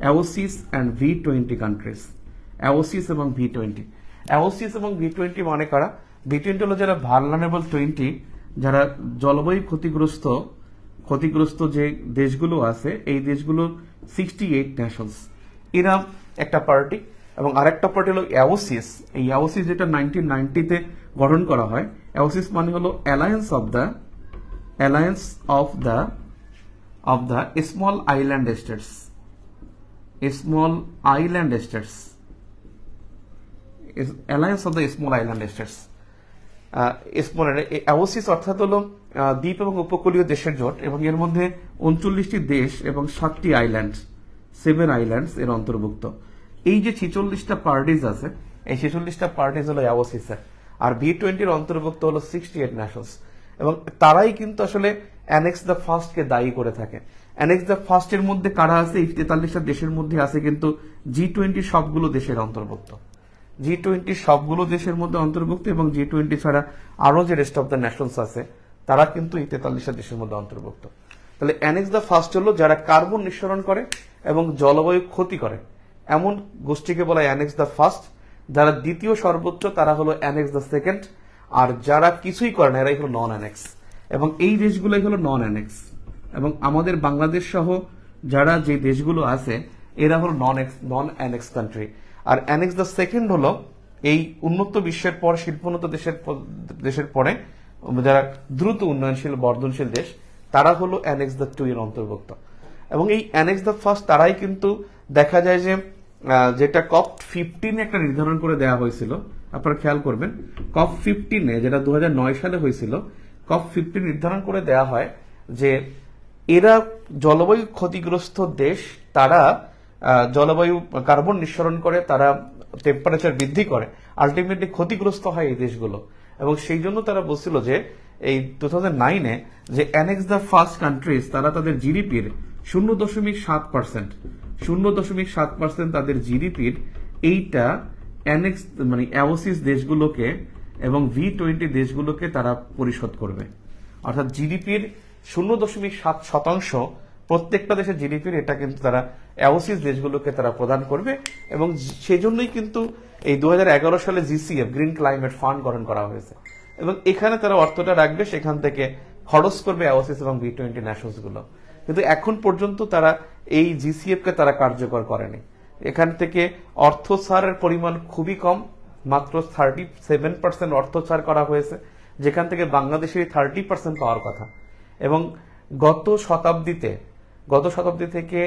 [SPEAKER 1] AOSIS and V20 countries. AOSIS এবং V20 মানে কারা? V20 হলো যারা ভালনারেবল 20, যারা জলবায়ু ক্ষতিগ্রস্ত যে দেশগুলো আছে, এই দেশগুলো 68 নেশনস, এরা একটা পার্টি। এবং আরেকটা পার্টি হলো অ্যাওসিস। এই অ্যাওসিস যেটা 1990-তে গঠন করা হয়। অ্যাওসিস মানে হলো alliance of the small island states. Alliance of the small island states. AOSIS অর্থাৎ হলো দ্বীপ এবং উপকূলীয় দেশের জোট, এবং এর মধ্যে 39টি দেশ এবং 7টি আইল্যান্ড, 7 আইল্যান্ডস এর অন্তর্ভুক্ত। এই যে 46টা পার্টিজ আছে, এই 46টা পার্টিজ হলো অ্যাওসিসের, আর V20-র অন্তর্ভুক্ত হলো 68 নেশনস। এবং তারাই কিন্তু আসলে অ্যানেক্স দ্য ফার্স্টকে দায়ী করে থাকে। অ্যানেক্স দ্য ফার্স্টের মধ্যে কারা আছে? এই 43টা দেশের মধ্যে আছে কিন্তু G20 সবগুলো দেশের অন্তর্ভুক্ত। G20 সবগুলো দেশের মধ্যে অন্তর্ভুক্ত, এবং G20 ছাড়া আরো যে রেস্ট অফ দ্য নেশনস আছে তারা কিন্তু এই 43টা দেশের মধ্যে অন্তর্ভুক্ত। তাহলে অ্যানেক্স দ্য ফার্স্ট হলো যারা কার্বন নিঃসরণ করে এবং জলবায়ু ক্ষতি করে এমন গোষ্ঠীকে বলা হয় অ্যানেক্স দ্য ফার্স্ট। যারা দ্বিতীয় সর্বোচ্চ তারা হলো অ্যানেক্স দ্য সেকেন্ড, আর যারা কিছুই করে না এরাই হলো নন অ্যানেক্স। এবং এই দেশগুলোই হলো নন অ্যানেক্স। এবং আমাদের বাংলাদেশ সহ যারা যে দেশগুলো আছে এরা হলো নন অ্যানেক্স কান্ট্রি। আর অ্যানেক্স দ্য সেকেন্ড হলো এই উন্নত বিশ্বের পর, শিল্পোন্নত দেশের পরে যারা দ্রুত উন্নয়নশীল বর্ধনশীল দেশ, তারা হলো অ্যানেক্স দ্য 2 এর অন্তর্ভুক্ত। এবং এই অ্যানেক্স দ্য ফার্স্ট তারাই কিন্তু দেখা যায় যে যেটা COP15 একটা নির্ধারণ করে দেওয়া হয়েছিল, আপনারা খেয়াল করবেন COP15 যেটা 2009 সালে হয়েছিল, COP15 নির্ধারণ করে দেওয়া হয় যে এরা জলবায়ু ক্ষতিগ্রস্ত দেশ, তারা জলবায়ু কার্বন নিঃসরণ করে, তারা টেম্পারেচার বৃদ্ধি করে, আলটিমেটলি ক্ষতিগ্রস্ত হয় এই দেশগুলো। এবং সেই জন্য তারা বলছিল যে এই 2009-এ যে অ্যানেক্স দ্য ফার্স্ট কান্ট্রিজ তারা তাদের জিডিপির 0.7% তাদের জিডিপির এইটা অ্যানেক্স মানে অ্যাওসিস দেশগুলোকে এবং V20 দেশগুলোকে তারা পরিশোধ করবে। অর্থাৎ জিডিপির 0.7% প্রত্যেকটা দেশের জিডিপির এটা কিন্তু তারা অ্যাওসিস দেশগুলোকে তারা প্রদান করবে। এবং সেই জন্যই কিন্তু এই 2011 সালে GCF গ্রিন ক্লাইমেট ফান্ড গঠন করা হয়েছে, এবং এখানে তারা অর্থটা রাখবে, সেখান থেকে খরচ করবে অ্যাওসিস এবং V20 নেশনস গুলো। কিন্তু এখন পর্যন্ত তারা এই GCF কে তারা কার্যকর করেনি। এখান থেকে অর্থ ছাড়ের পরিমাণ খুবই কম, মাত্র 37% অর্থ ছাড় করা হয়েছে, যেখান থেকে বাংলাদেশের 30% পাওয়ার কথা। এবং গত শতাব্দী থেকে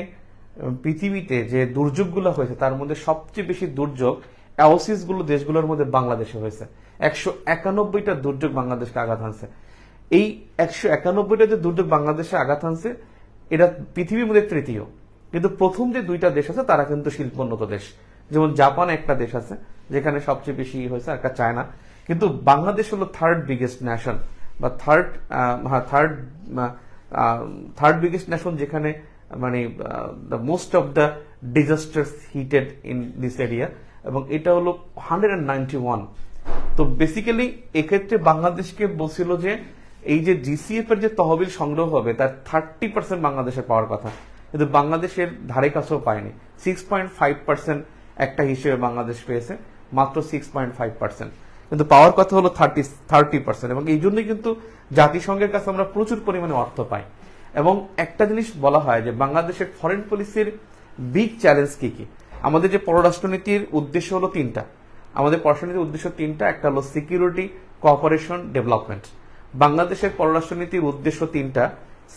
[SPEAKER 1] পৃথিবীতে যে দুর্যোগগুলো হয়েছে তার মধ্যে সবচেয়ে বেশি দুর্যোগ অ্যাওসিস দেশগুলোর মধ্যে বাংলাদেশে হয়েছে। 191টা দুর্যোগ বাংলাদেশকে আঘাত হানছে। এই 191টা যে দুর্যোগ বাংলাদেশে আঘাত হানছে এটা পৃথিবীর মধ্যে তৃতীয়, কিন্তু প্রথম যে 2টা দেশ আছে তারা কিন্তু শিল্পোন্নত দেশ। যেমন জাপান একটা দেশ আছে যেখানে সবচেয়ে বেশি হয়েছে, একটা চায়না। কিন্তু বাংলাদেশ হলো থার্ড বিগেস্ট নেশন, বা থার্ড বিগেস্ট নেশন, যেখানে মানে the most of the disasters heated in this area, এবং এটা হলো 191। তো বেসিক্যালি এক্ষেত্রে বাংলাদেশকে বলছিল যে এই যে GCF এর যে তহবিল সংগ্রহ হবে তার 30% বাংলাদেশের পাওয়ার কথা, কিন্তু বাংলাদেশের ধারে কাছেও পায়নি। 6.5% একটা হিসেবে বাংলাদেশ পেয়েছে, মাত্র 6.5%, কিন্তু পাওয়ার কথা হলো 30%। এবং এই জন্যই কিন্তু জাতিসংঘের কাছে আমরা প্রচুর পরিমাণে অর্থ পাই। এবং একটা জিনিস বলা হয় যে বাংলাদেশের ফরেন পলিসির বিগ চ্যালেঞ্জ কি কি। আমাদের যে পররাষ্ট্রনীতির উদ্দেশ্য হলো 3টা, আমাদের পররাষ্ট্রনীতির উদ্দেশ্য 3টা। একটা হলো সিকিউরিটি, কোঅপারেশন, ডেভেলপমেন্ট। বাংলাদেশের পররাষ্ট্রনীতির উদ্দেশ্য তিনটা: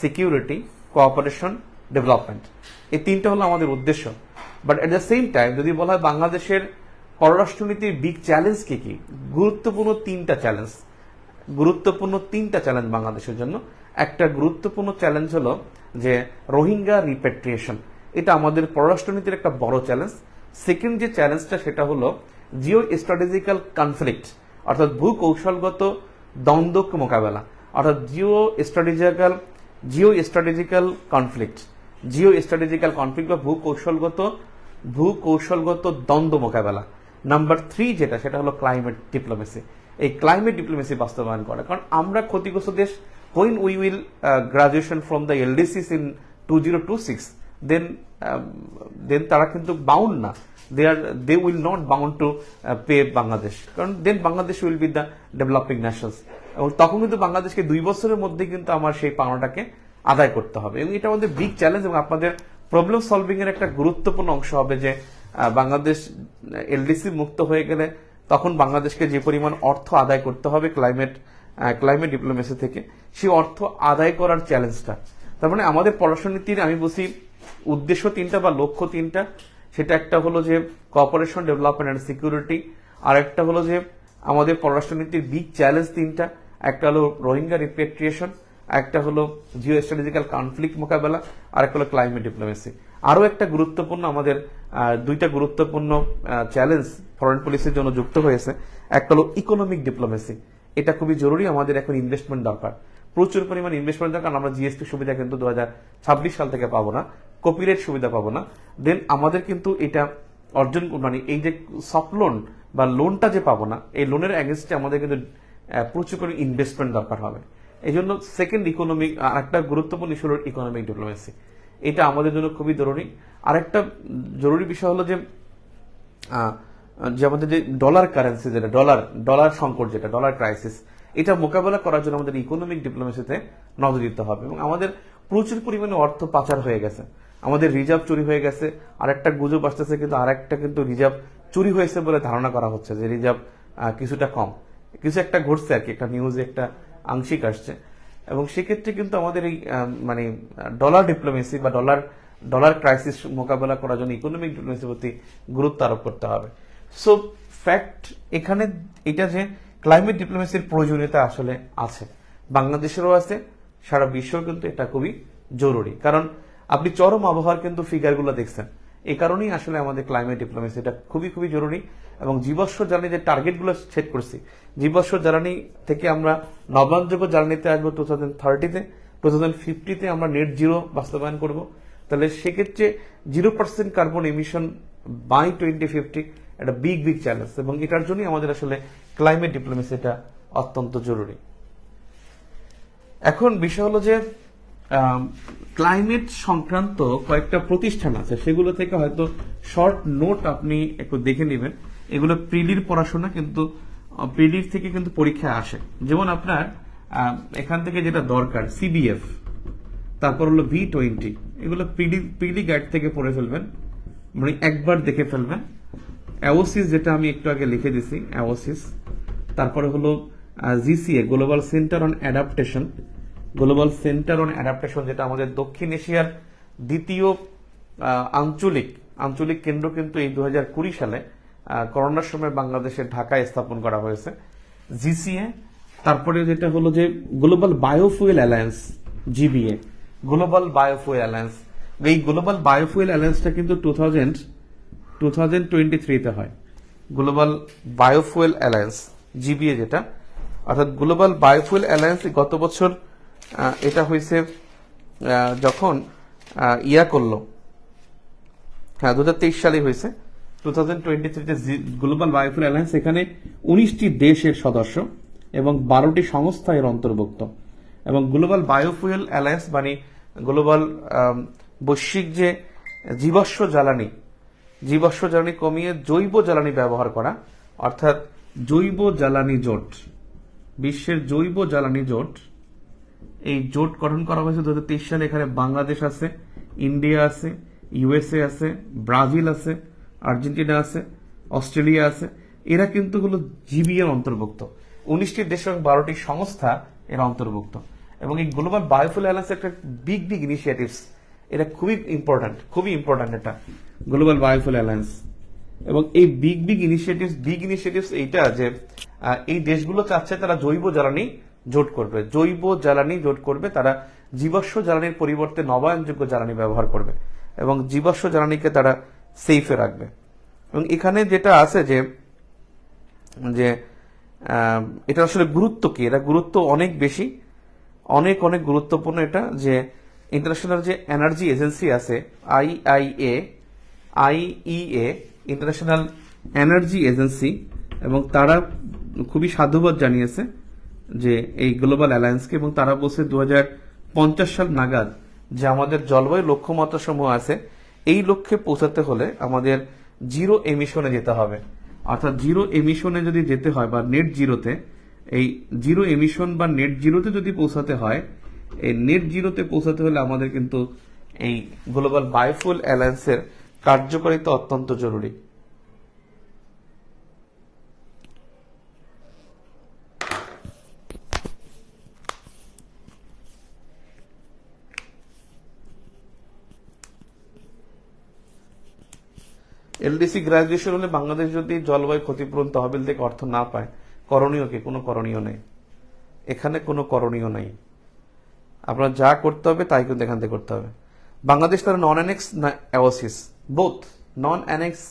[SPEAKER 1] সিকিউরিটি, কোঅপারেশন, ডেভেলপমেন্ট। এই তিনটা হলো আমাদের উদ্দেশ্য। But at the same time যদি বলা হয় বাংলাদেশের পররাষ্ট্রনীতির বিগ চ্যালেঞ্জ কি কি, গুরুত্বপূর্ণ তিনটা চ্যালেঞ্জ বাংলাদেশের জন্য। একটা গুরুত্বপূর্ণ চ্যালেঞ্জ হলো যে রোহিঙ্গা রিপ্যাট্রিয়েশন, এটা আমাদের পররাষ্ট্রনীতির একটা বড় চ্যালেঞ্জ। সেকেন্ড যে চ্যালেঞ্জটা সেটা হলো জিও স্ট্র্যাটেজিক্যাল কনফ্লিক্ট, অর্থাৎ ভূ কৌশলগত দ্বন্দ্ব মোকাবেলা, অর্থাৎ জিও স্ট্র্যাটেজিক্যাল কনফ্লিক্ট বা ভূ কৌশলগত দ্বন্দ্ব মোকাবেলা। নাম্বার 3 যেটা, সেটা হলো ক্লাইমেট ডিপ্লোমেসি। এই ক্লাইমেট ডিপ্লোমেসি বাস্তবায়ন করা, কারণ আমরা ক্ষতিগ্রস্ত দেশ। when we will graduation from the LDCs in 2026, then তারা কিন্তু বাউন্ড না, they will not bound to pay Bangladesh, কারণ then Bangladesh will be the developing nations, এবং তখন কিন্তু বাংলাদেশকে 2 বছরের মধ্যে কিন্তু আমার সেই পাওনাটাকে আদায় করতে হবে। এবং এটা আমাদের বিগ চ্যালেঞ্জ, এবং আপনাদের প্রবলেম সলভিং এর একটা গুরুত্বপূর্ণ অংশ হবে যে বাংলাদেশ এলডিসি মুক্ত হয়ে গেলে তখন বাংলাদেশকে যে পরিমাণ অর্থ আদায় করতে হবে ক্লাইমেট ডিপ্লোমেসি থেকে, সেই অর্থ আদায় করার চ্যালেঞ্জটা। তার মানে আমাদের পররাষ্ট্রনীতির আমি বলছি উদ্দেশ্য তিনটা বা লক্ষ্য তিনটা। সেটা একটা হলো যে কোঅপারেশন, ডেভেলপমেন্ট অ্যান্ড সিকিউরিটি, আর একটা হলো যে আমাদের পররাষ্ট্রনীতির বিগ চ্যালেঞ্জ তিনটা। একটা হলো রোহিঙ্গা রিপ্যাট্রিয়েশন, একটা হলো জিও স্ট্র্যাটেজিক্যাল কনফ্লিক্ট মোকাবেলা, আর একটা হলো ক্লাইমেট ডিপ্লোমেসি। আরও একটা গুরুত্বপূর্ণ আমাদের দুইটা গুরুত্বপূর্ণ চ্যালেঞ্জ ফরেন পলিসির জন্য যুক্ত হয়েছে। একটা হলো ইকোনমিক ডিপ্লোমেসি, এটা খুবই জরুরি। আমাদের এখন ইনভেস্টমেন্ট দরকার, প্রচুর পরিমাণ ইনভেস্টমেন্ট দরকার। আমরা জিএসটি সুবিধা কিন্তু 2026 সাল থেকে পাবো না, কপিরাইট সুবিধা পাবো না। দেন আমাদের কিন্তু এটা অর্জন, মানে এই যে সফট লোন বা লোনটা যে পাবো না, এই লোনের অ্যাগেন্স্টে আমাদের কিন্তু প্রচুর পরিমাণ ইনভেস্টমেন্ট দরকার হবে। এই জন্য সেকেন্ড ইকোনমিক, একটা গুরুত্বপূর্ণ ইস্যু হলো ইকোনমিক ডিপ্লোমেসি, এটা আমাদের জন্য খুবই জরুরি। আরেকটা জরুরি বিষয় হলো যে আমাদের যে ডলার কারেন্সি, যেটা ডলার সংকট, যেটা ডলার ক্রাইসিস, এটা মোকাবেলা করার জন্য আমাদের ইকোনমিক ডিপ্লোমেসিতে নজর দিতে হবে। এবং আমাদের প্রচুর পরিমাণে অর্থ পাচার হয়ে গেছে, আমাদের রিজার্ভ চুরি হয়ে গেছে। আরেকটা গুজব আসতেছে কিন্তু আরেকটা কিন্তু রিজার্ভ চুরি হয়েছে বলে ধারণা করা হচ্ছে, যে রিজার্ভ কিছুটা কম, কিছু একটা ঘটছে আর কি, একটা নিউজে একটা আংশিক আসছে। এবং সেক্ষেত্রে কিন্তু আমাদের এই মানে ডলার ডিপ্লোমেসি বা ডলার ক্রাইসিস মোকাবেলা করার জন্য ইকোনমিক ডিপ্লোমেসির প্রতি গুরুত্ব আরোপ করতে হবে। সো ফ্যাক্ট এখানে এটা যে ক্লাইমেট ডিপ্লোমেসির প্রয়োজনীয়তা আসলে আছে, বাংলাদেশেরও আছে, সারা বিশ্ব কিন্তু এটা খুবই জরুরি। কারণ আপনি চরম আবহাওয়ার কিন্তু ফিগারগুলো দেখছেন, এই কারণেই আসলে আমাদের ক্লাইমেট ডিপ্লোমেসি এটা খুবই খুবই জরুরি। এবং জীবাশ্ম জ্বালানি যে টার্গেটগুলো সেট করছি, জীবাশ্ম জ্বালানি থেকে আমরা নবায়নযোগ্য জ্বালানিতে আসবো 2030-তে, 2050-তে আমরা নেট জিরো বাস্তবায়ন করব। তাহলে সেক্ষেত্রে 0% কার্বন এমিশন বাই 2050 একটা বিগ চ্যালেঞ্জ, এবং এটার জন্যই আমাদের আসলে ক্লাইমেট ডিপ্লোমেসি এটা অত্যন্ত জরুরি। এখন বিষয় হলো যে ক্লাইমেট সংক্রান্ত কয়েকটা প্রতিষ্ঠান আছে, সেগুলো থেকে হয়তো শর্ট নোট আপনি একটু দেখে নেবেন। এগুলো প্রিলির পড়াশোনা, কিন্তু প্রিলির থেকে কিন্তু পরীক্ষায় আসে। যেমন আপনার এখান থেকে যেটা দরকার, সিবিএফ, তারপর হলো V20, এগুলো প্রিলি গাইড থেকে পড়ে ফেলবেন, মানে একবার দেখে ফেলবেন। অ্যাওসিস, যেটা আমি একটু আগে লিখে দিছি, অ্যাওসিস। তারপরে হলো GCA, global centre on adaptation, যেটা আমাদের দক্ষিণ এশিয়ার দ্বিতীয় আঞ্চলিক কেন্দ্র, কিন্তু এই 2020 সালে করোনার সময় বাংলাদেশের ঢাকায় স্থাপন করা হয়েছে, জিসিএ। তারপরে যেটা হলো যে global biofuel alliance, GPA, global biofuel alliance. এই গ্লোবাল বায়োফুয়েল অ্যালায়েন্সটা কিন্তু 2023-তে হয়, গ্লোবাল বায়োফুয়েল অ্যালায়েন্স, জিবিএ যেটা, অর্থাৎ গ্লোবাল বায়োফুয়েল অ্যালায়েন্স গত বছর এটা হয়েছে যখন করলো, হ্যাঁ 2023 সালে হয়েছে। 2023-তে গ্লোবাল বায়োফুয়েল অ্যালায়েন্স, এখানে 19টি দেশের সদস্য এবং 12টি সংস্থা এর অন্তর্ভুক্ত। এবং গ্লোবাল বায়োফুয়েল অ্যালায়েন্স মানে গ্লোবাল বৈশ্বিক যে জীবাশ্ম জ্বালানি কমিয়ে জৈব জ্বালানি ব্যবহার করা, অর্থাৎ জৈব জ্বালানি জোট, বিশ্বের জৈব জ্বালানি জোট, এই জোট গঠন করা হয়েছে 2023 সালে। এখানে বাংলাদেশ আছে, ইন্ডিয়া আছে, ইউএসএ আছে, ব্রাজিল আছে, আর্জেন্টিনা আছে, অস্ট্রেলিয়া আছে। এরা কিন্তু হলো জিবিএর অন্তর্ভুক্ত। 19টি দেশ এবং 12টি সংস্থা এর অন্তর্ভুক্ত। এবং এই গ্লোবাল বায়োফুয়েল অ্যালায়েন্স একটা বিগ বিগ ইনিশিয়েটিভস, এটা খুবই ইম্পর্টেন্ট এটা গ্লোবাল বায়োফুয়েল অ্যালায়েন্স। এবং এই বিগ ইনিশিয়েটিভস এইটা যে এই দেশগুলো চাচ্ছে তারা জৈব জ্বালানি জোট করবে, তারা জীবাশ্ম জ্বালানির পরিবর্তে নবায়নযোগ্য জ্বালানি ব্যবহার করবে এবং জীবাশ্ম জ্বালানিকে তারা সেফে রাখবে। এবং এখানে যেটা আছে যে যে এটা আসলে গুরুত্ব কি, এটা গুরুত্ব অনেক বেশি, অনেক গুরুত্বপূর্ণ এটা, যে ইন্টারন্যাশনাল যে এনার্জি এজেন্সি আছে আইইএ ইন্টারন্যাশনাল এনার্জি এজেন্সি, এবং তারা খুবই সাধুবাদ জানিয়েছে যে এই গ্লোবাল অ্যালায়েন্সকে, এবং তারা বলছে 2050 সাল নাগাদ যে আমাদের জলবায়ু লক্ষ্যমাত্রা সমূহ আছে এই লক্ষ্যে পৌঁছাতে হলে আমাদের জিরো এমিশনে যেতে হবে। অর্থাৎ জিরো এমিশনে যদি যেতে হয় বা নেট জিরোতে, এই জিরো এমিশন বা নেট জিরোতে যদি পৌঁছাতে হয়, এই নেট জিরোতে পৌঁছাতে হলে আমাদের কিন্তু এই গ্লোবাল বায়োফুয়েল অ্যালায়েন্সের কার্যকারিতা অত্যন্ত জরুরি। এলডিসি গ্রাজুয়েশন হলে বাংলাদেশ যদি জলবায়ু ক্ষতিপূরণ তহবিল থেকে অর্থ না পায়, করণীয় কি? কোনো করণীয় নেই, এখানে কোনো করণীয় নেই। আপনার যা করতে হবে তাই কিন্তু এখান থেকে করতে হবে। বাংলাদেশ তার নন অ্যানেক্স না অ্যাওসিস, বোথ নন অ্যানেক্স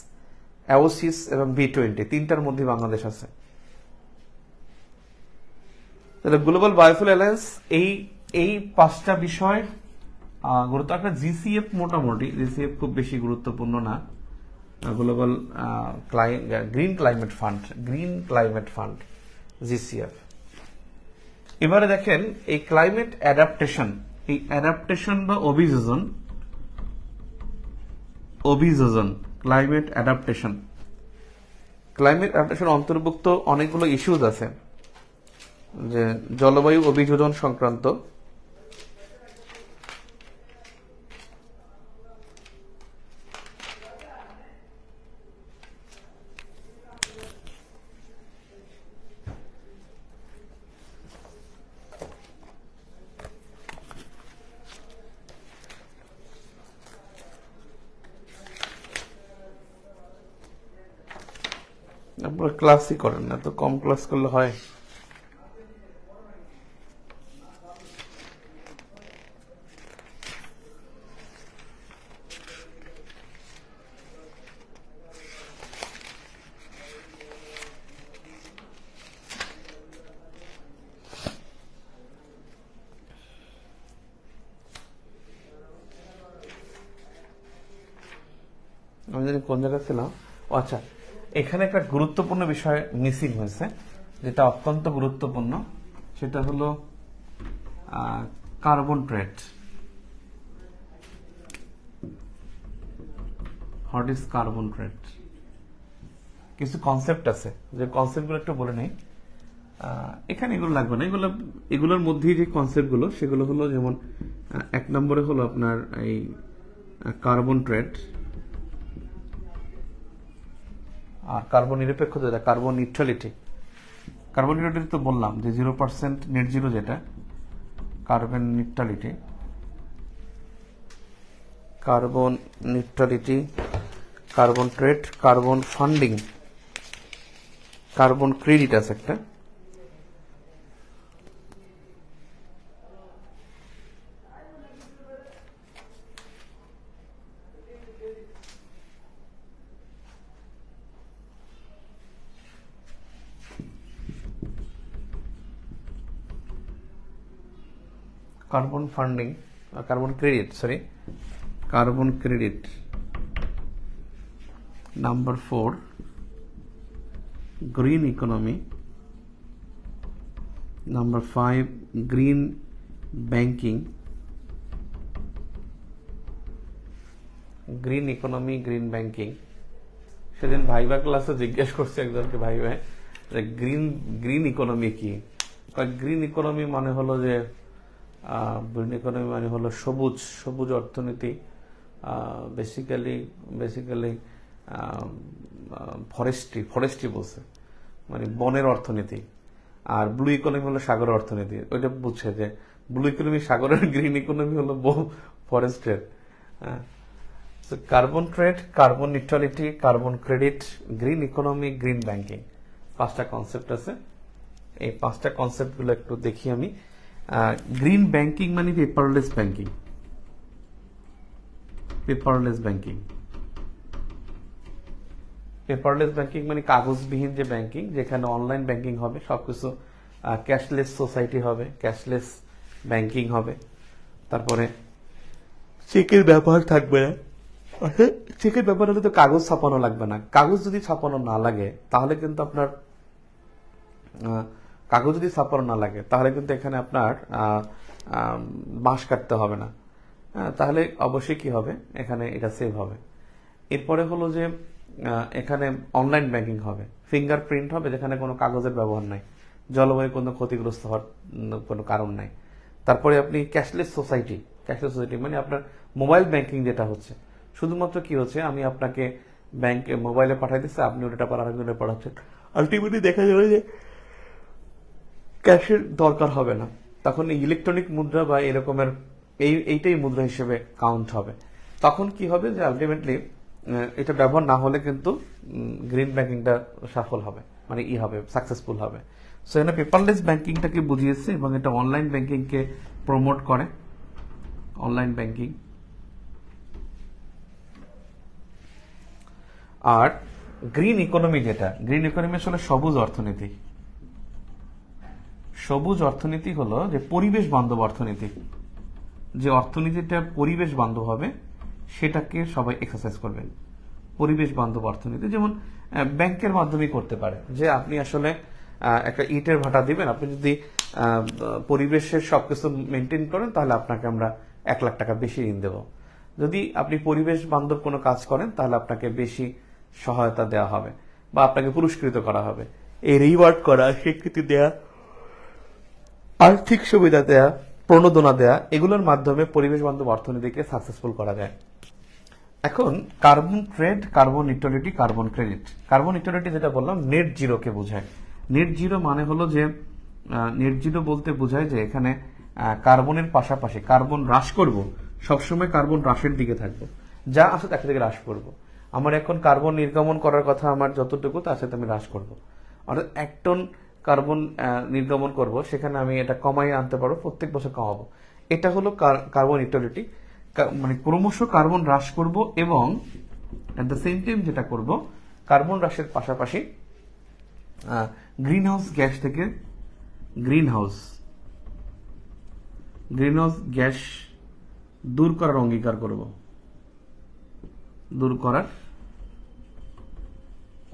[SPEAKER 1] অ্যাওসিস এবং B20 তিনটার মধ্যে বাংলাদেশ আছে। তাহলে গ্লোবাল বায়োফুয়েল অ্যালায়েন্স এই পাঁচটা বিষয় গুরুত্ব। একটা জিসিএফ, মোটামুটি জিসিএফ খুব বেশি গুরুত্বপূর্ণ না, global green climate fund GCF. এবারে দেখেন এই ক্লাইমেট অ্যাডাপ্টেশন, এই অ্যাডাপ্টেশন বা অভিযোজন ক্লাইমেট অ্যাডাপ্টেশন অন্তর্ভুক্ত অনেকগুলো ইস্যুজ আছে, যে জলবায়ু অভিযোজন সংক্রান্ত। আপনারা ক্লাসই করেন না, তো কম ক্লাস করলে হয়? আমি জানি কোন জায়গায় ছিলাম। আচ্ছা, এখানে একটা গুরুত্বপূর্ণ বিষয় মিসিং হয়েছে, যেটা অত্যন্ত গুরুত্বপূর্ণ, সেটা হলো carbon trade. What is carbon trade? কিছু কনসেপ্ট আছে, যে কনসেপ্টগুলো একটু বলে নেই। এখানে এগুলো লাগবে না, এগুলোর মধ্যেই যে কনসেপ্টগুলো সেগুলো হলো, যেমন এক নম্বরে হলো আপনার এই কার্বন ট্রেড, আর কার্বন নিরপেক্ষতা, কার্বন নিউট্রালিটি তো বললাম যে 0% নেট জিরো, যেটা carbon neutrality, carbon trade, carbon funding, carbon credit আছে একটা, carbon funding, carbon credit. Number 4 green economy. Number 5 green banking. Green economy, green banking. সেদিন ভাইবা ক্লাসে জিজ্ঞেস করছে একজনকে, ভাইবা গ্রিন ইকোনমি কি? গ্রিন ইকোনমি মানে হলো যে সবুজ অর্থনীতি, বেসিক্যালি ফরেস্ট্রি বলছে, মানে বনের অর্থনীতি। আর ব্লু ইকোনমি হলো সাগরের অর্থনীতি। ওইটা বুঝছে যে ব্লু ইকোনমি সাগরের, গ্রিন ইকোনমি হলো ফরেস্টের। Carbon trade, carbon neutrality, carbon credit, green economy, green banking, 5টা কনসেপ্ট আছে। এই 5টা কনসেপ্ট গুলো একটু দেখি আমি। গ্রিন ব্যাংকিং মানে paperless banking. Paperless banking, paperless banking মানে কাগজবিহীন যে ব্যাংকিং, যেখানে অনলাইন ব্যাংকিং হবে, সবকিছু ক্যাশলেস সোসাইটি হবে, ক্যাশলেস ব্যাংকিং হবে। তারপরে চেকের ব্যবহার থাকবে না। চেকের ব্যবহার হলে তো কাগজ ছাপানো লাগবে না। কাগজ যদি ছাপানো না লাগে তাহলে কিন্তু আপনার তাহলে কিন্তু এখানে আপনার বাঁশ কাটতে হবে না। তাহলে অবশ্যই কি হবে, এখানে এটা সেভ হবে। এরপরে হলো যে এখানে অনলাইন ব্যাংকিং হবে, ফিঙ্গারপ্রিন্ট হবে, যেখানে কোনো কাগজের ব্যবহার নাই, জলবায়ু কোনো ক্ষতিগ্রস্ত হওয়ার কোনো কারণ নাই। তারপরে আপনি ক্যাশলেস সোসাইটি মানে আপনার মোবাইল ব্যাংকিং যেটা হচ্ছে, শুধুমাত্র কি হচ্ছে, আমি আপনাকে ব্যাংকে মোবাইলে পাঠাই দিচ্ছি, আপনি ওটা আরেকজনে পাঠাচ্ছেন, আলটিমেটলি দেখা যাবে যে ক্যাশের দরকার হবে না। তখন ইলেকট্রনিক মুদ্রা বা এরকমের এইটাই মুদ্রা হিসেবে কাউন্ট হবে। তখন কি হবে যে আলটিমেটলি এটা ব্যবহার না হলে কিন্তু গ্রিন ব্যাংকিংটা সফল হবে, মানে হবে, সাকসেসফুল হবে। সো এখানে পেপারলেস ব্যাংকিংটাকে বুঝিয়েছে এবং এটা অনলাইন ব্যাংকিংকে প্রমোট করে, অনলাইন ব্যাংকিং। আর গ্রিন ইকোনমি যেটা, গ্রিন ইকোনমি আসলে সবুজ অর্থনীতি। সবুজ অর্থনীতি হলো যে পরিবেশ বান্ধব অর্থনীতি। যে অর্থনীতিটা পরিবেশ বান্ধব হবে সেটাকে সবাই এক্সারসাইজ করবেন। পরিবেশ বান্ধব অর্থনীতি যেমন ব্যাংকের মাধ্যমে করতে পারে, যে আপনি আসলে একটা ইটের ভাটা দিবেন, আপনি যদি পরিবেশের সবকিছু মেনটেন করেন তাহলে আপনাকে আমরা 1 লাখ টাকা বেশি ঋণ দেব। যদি আপনি পরিবেশ বান্ধব কোনো কাজ করেন তাহলে আপনাকে বেশি সহায়তা দেওয়া হবে বা আপনাকে পুরস্কৃত করা হবে। এই রিওয়ার্ড করা, স্বীকৃতি দেয়া, আর্থিক সুবিধা দেয়া, প্রণোদনা দেয়া, এগুলোর মাধ্যমে পরিবেশ বান্ধব অর্থনীতিকে সাকসেসফুল করা যায়। এখন carbon trade, carbon neutrality, carbon credit. Carbon neutrality যেটা বললাম নেট জিরোকে বোঝায়। নেট জিরো মানে হলো যে নেট জিরো বলতে বোঝায় যে এখানে কার্বনের পাশাপাশি কার্বন হ্রাস করব, সবসময় কার্বন হ্রাসের দিকে থাকবো, যা আছে তার থেকে হ্রাস করব। আমার এখন কার্বন নির্গমন করার কথা আমার যতটুকু, তার সাথে আমি হ্রাস করব। অর্থাৎ 1 টন কার্বন নির্গমন করব, সেখানে আমি এটা কমাই আনতে পারবো, প্রত্যেক বছর কমাবো। এটা হলো কার্বন নিউট্রালিটি, মানে ক্রমশ কার্বন হ্রাস করব এবং এট দ্য সেম টাইম যেটা করব, কার্বন হ্রাসের পাশাপাশি গ্রিন হাউস গ্যাস থেকে গ্রিন হাউস গ্যাস দূর করার অঙ্গীকার করব, দূর করার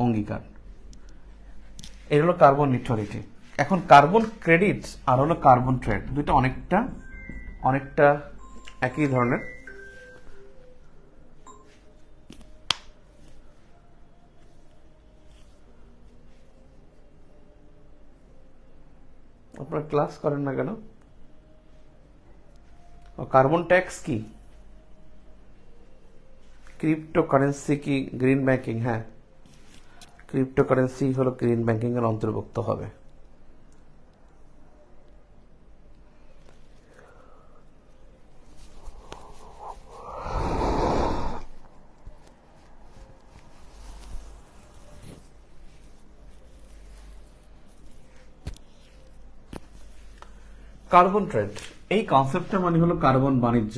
[SPEAKER 1] অঙ্গীকার। এটা হলো কার্বন নিউট্রালিটি। এখন কার্বন ক্রেডিট আর হলো কার্বন ট্রেড, দুইটা অনেকটা একই ধরনের। আপনারা ক্লাস করেন না কেন? কার্বন ট্যাক্স কি, ক্রিপ্টোকারেন্সি কি গ্রিন ব্যাংকিং? হ্যাঁ, ক্রিপ্টোকারেন্সি হলো গ্রিন ব্যাংকিং এর অন্তর্ভুক্ত হবে। কার্বন ট্রেড, এই কনসেপ্টটা মানে হলো কার্বন বাণিজ্য,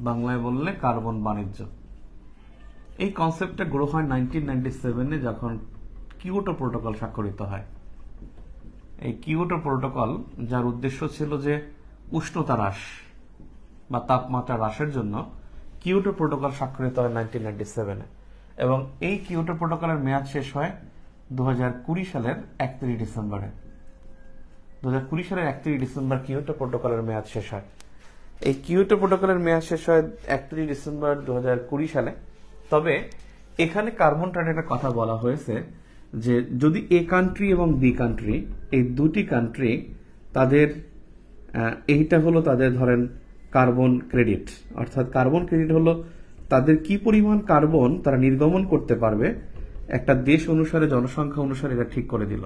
[SPEAKER 1] বাংলায় বললে কার্বন বাণিজ্য। এই কনসেপ্টটা গ্রো হয় 1997-এ, যখন কিয়োটো প্রোটোকল স্বাক্ষরিত হয়। এই কিয়োটো প্রোটোকল, যার উদ্দেশ্য ছিল যে উষ্ণতা হ্রাস বা তাপমাত্রা হ্রাসের জন্য কিয়োটো প্রোটোকল স্বাক্ষরিত হয় 1997-এ, এবং এই কিয়োটো প্রোটোকলের মেয়াদ শেষ হয় 2020 সালের 31 ডিসেম্বরে। 2020 সালের 31 ডিসেম্বর কিয়োটো প্রোটোকলের মেয়াদ শেষ হয়। এই কিয়োটো প্রোটোকলের মেয়াদ শেষ হয় 31 ডিসেম্বর 2020 সালে। তবে এখানে কার্বন ট্রেডের কথা বলা হয়েছে যে যদি এ কান্ট্রি এবং বি কান্ট্রি, এই দুটি কান্ট্রি, তাদের এইটা হলো তাদের ধরেন কার্বন ক্রেডিট, অর্থাৎ কার্বন ক্রেডিট হলো তাদের কি পরিমাণ কার্বন তারা নির্গমন করতে পারবে, একটা দেশ অনুসারে, জনসংখ্যা অনুসারে এটা ঠিক করে দিল।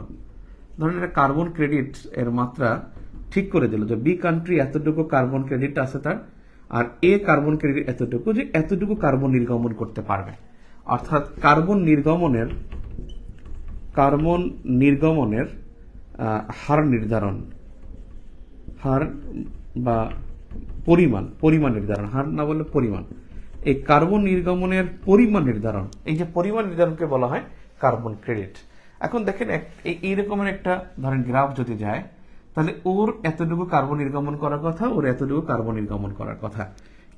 [SPEAKER 1] ধরেন একটা কার্বন ক্রেডিট এর মাত্রা ঠিক করে দিল যে বি কান্ট্রি এতটুকু কার্বন ক্রেডিট আছে তার, আর এ কার্বন ক্রেডিট এতটুকু, যে এতটুকু কার্বন নির্গমন করতে পারবে। অর্থাৎ কার্বন নির্গমনের হার নির্ধারণ, হার বা পরিমাণ নির্ধারণ, হার না বললে পরিমাণ, এই কার্বন নির্গমনের পরিমাণ নির্ধারণ, এই যে পরিমাণ নির্ধারণকে বলা হয় কার্বন ক্রেডিট। এখন দেখেন এই রকমের একটা ধরেন গ্রাফ যদি যায়, তাহলে ওর এতটুকু কার্বন নির্গমন করার কথা, ওর এতটুকু কার্বন নির্গমন করার কথা,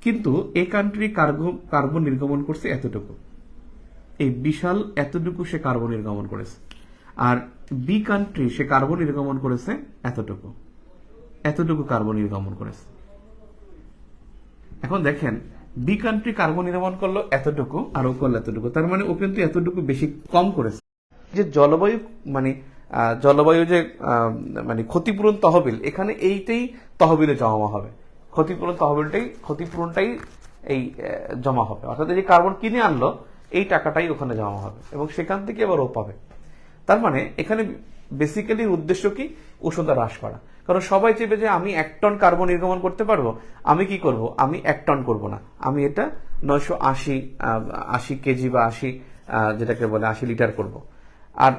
[SPEAKER 1] কিন্তু এ কান্ট্রি কার্বন নির্গমন করছে এতটুকু, এই বিশাল এতটুকু সে কার্বন নির্গমন করেছে, আর বি কান্ট্রি সে কার্বন নির্গমন করেছে এতটুকু কার্বন নির্গমন করেছে। এখন দেখেন বি কান্ট্রি কার্বন নির্গমন করলো এতটুকু আর ও করলো এতটুকু, তার মানে ও কিন্তু এতটুকু বেশি কম করেছে। যে জলবায়ু যে মানে ক্ষতিপূরণ তহবিল, এখানে এইটাই তহবিলে জমা হবে, ক্ষতিপূরণটাই এই জমা হবে, অর্থাৎ এই যে কার্বন কিনে আনলো এই টাকাটাই ওখানে জমা হবে এবং সেখান থেকে আবার ও পাবে। তার মানে এখানে বেসিক্যালি উদ্দেশ্য কি? উষ্ণতা হ্রাস করা। কারণ সবাই চেপে যে আমি 1 টন কার্বন নির্গমন করতে পারবো, আমি কি করব, আমি 1 টন করব না, আমি এটা 980 কেজি বা 80 যেটাকে বলে 80 লিটার করব। আর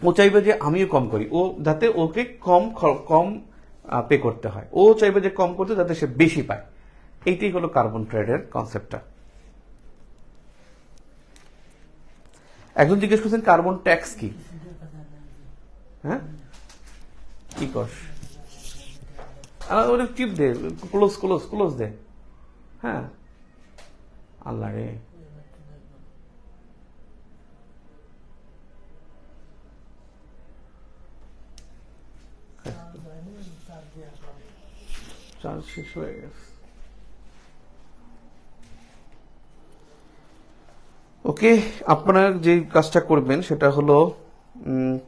[SPEAKER 1] ও চাইবে যে আমিও কম করি, ও যাতে ওকে কম পে করতে হয়, ও চাইবে যে কম করতে যাতে সে বেশি পায়। এইটাই হলো কার্বন ট্রেডের কনসেপ্টটা। একজন জিজ্ঞেস করছেন কার্বন ট্যাক্স কি? হ্যাঁ, কি কস ওটা টিপ দে, ক্লোজ দে। হ্যাঁ, আল্লাহ রে, চার্জ শেষ হয়ে গেছে। ওকে, আপনারা যে কাজটা করবেন সেটা হলো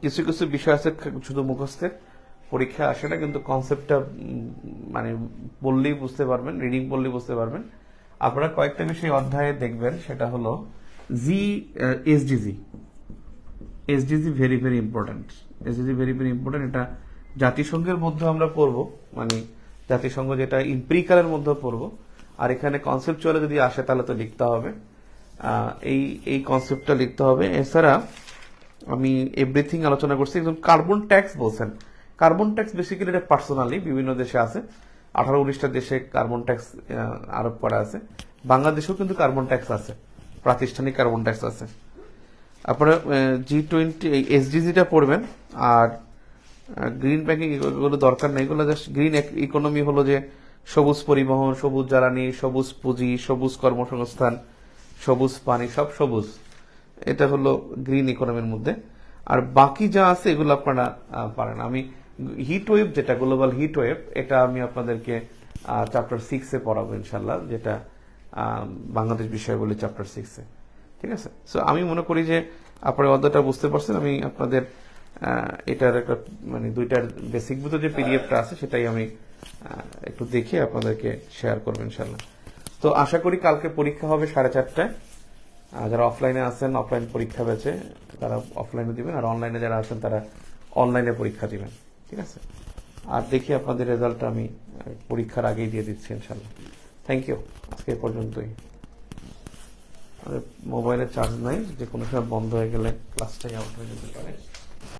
[SPEAKER 1] কিছু কিছু বিষয় আছে শুধু মুখস্থের, পরীক্ষা আসে না, কিন্তু কনসেপ্টটা মানে বললেই বুঝতে পারবেন, রিডিং বললেই বুঝতে পারবেন। আপনারা কয়েকটা বিষয় অধ্যায়ে দেখবেন, সেটা হলো SDG very very important. SDG very very important, এটা জাতিসংঘের মধ্যে আমরা পড়বো, মানে জাতিসংঘ যেটা ইম্পিরিক্যালের মধ্যে পড়বো, আর এখানে কনসেপ্টুয়ালে যদি আসে তাহলে তো লিখতে হবে, এই কনসেপ্টটা লিখতে হবে। এছাড়া আমি এভরিথিং আলোচনা করছি। একদম কার্বন ট্যাক্স বলছেন, কার্বন ট্যাক্স বেসিক্যালি এটা পার্সোনালি বিভিন্ন দেশে আছে, 18-19টা দেশে কার্বন ট্যাক্স আরোপ করা আছে। বাংলাদেশেও কিন্তু কার্বন ট্যাক্স আছে, প্রাতিষ্ঠানিক কার্বন ট্যাক্স আছে। আপনারা G20 এসডিজিটা পড়বেন, আর গ্রিন ব্যাংকিং এগুলো দরকার নেই, এগুলো জাস্ট গ্রিন ইকোনমি হলো যে সবুজ পরিবহন, সবুজ জ্বালানি, সবুজ পুঁজি, সবুজ কর্মসংস্থান, সবুজ পানি, সব সবুজ, এটা হলো গ্রিন ইকোনমির মধ্যে। আর বাকি যা আছে এগুলো আপনারা পারেন। আমি হিট ওয়েভ, যেটা গ্লোবাল হিট ওয়েভ, এটা আমি আপনাদেরকে চ্যাপ্টার 6-এ পড়াবো ইনশাল্লাহ, যেটা বাংলাদেশ বিষয় বলে চ্যাপ্টার 6-এ। ঠিক আছে, সো আমি মনে করি যে আপনারা অধ্যায়টা বুঝতে পারছেন। আমি আপনাদের এটার একটা মানে দুইটার বেসিক বুঝে যে পিডিএফটা আছে সেটাই আমি একটু দেখে আপনাদেরকে শেয়ার করবো ইনশাল্লাহ। তো আশা করি কালকে পরীক্ষা হবে 4:30টায়। যারা অফলাইনে আছেন অফলাইন পরীক্ষা বেছে তারা অফলাইনে দিবেন, আর অনলাইনে যারা আছেন তারা অনলাইনে পরীক্ষা দিবেন। ঠিক আছে, আর দেখি আপনাদের রেজাল্টটা আমি পরীক্ষার আগেই দিয়ে দিচ্ছি ইনশাল্লাহ। থ্যাংক ইউ, আজকে এই পর্যন্তই। মোবাইলে চার্জ নাই, যে কোনো সময় বন্ধ হয়ে গেলে ক্লাসটাই আউট হয়ে যেতে পারে।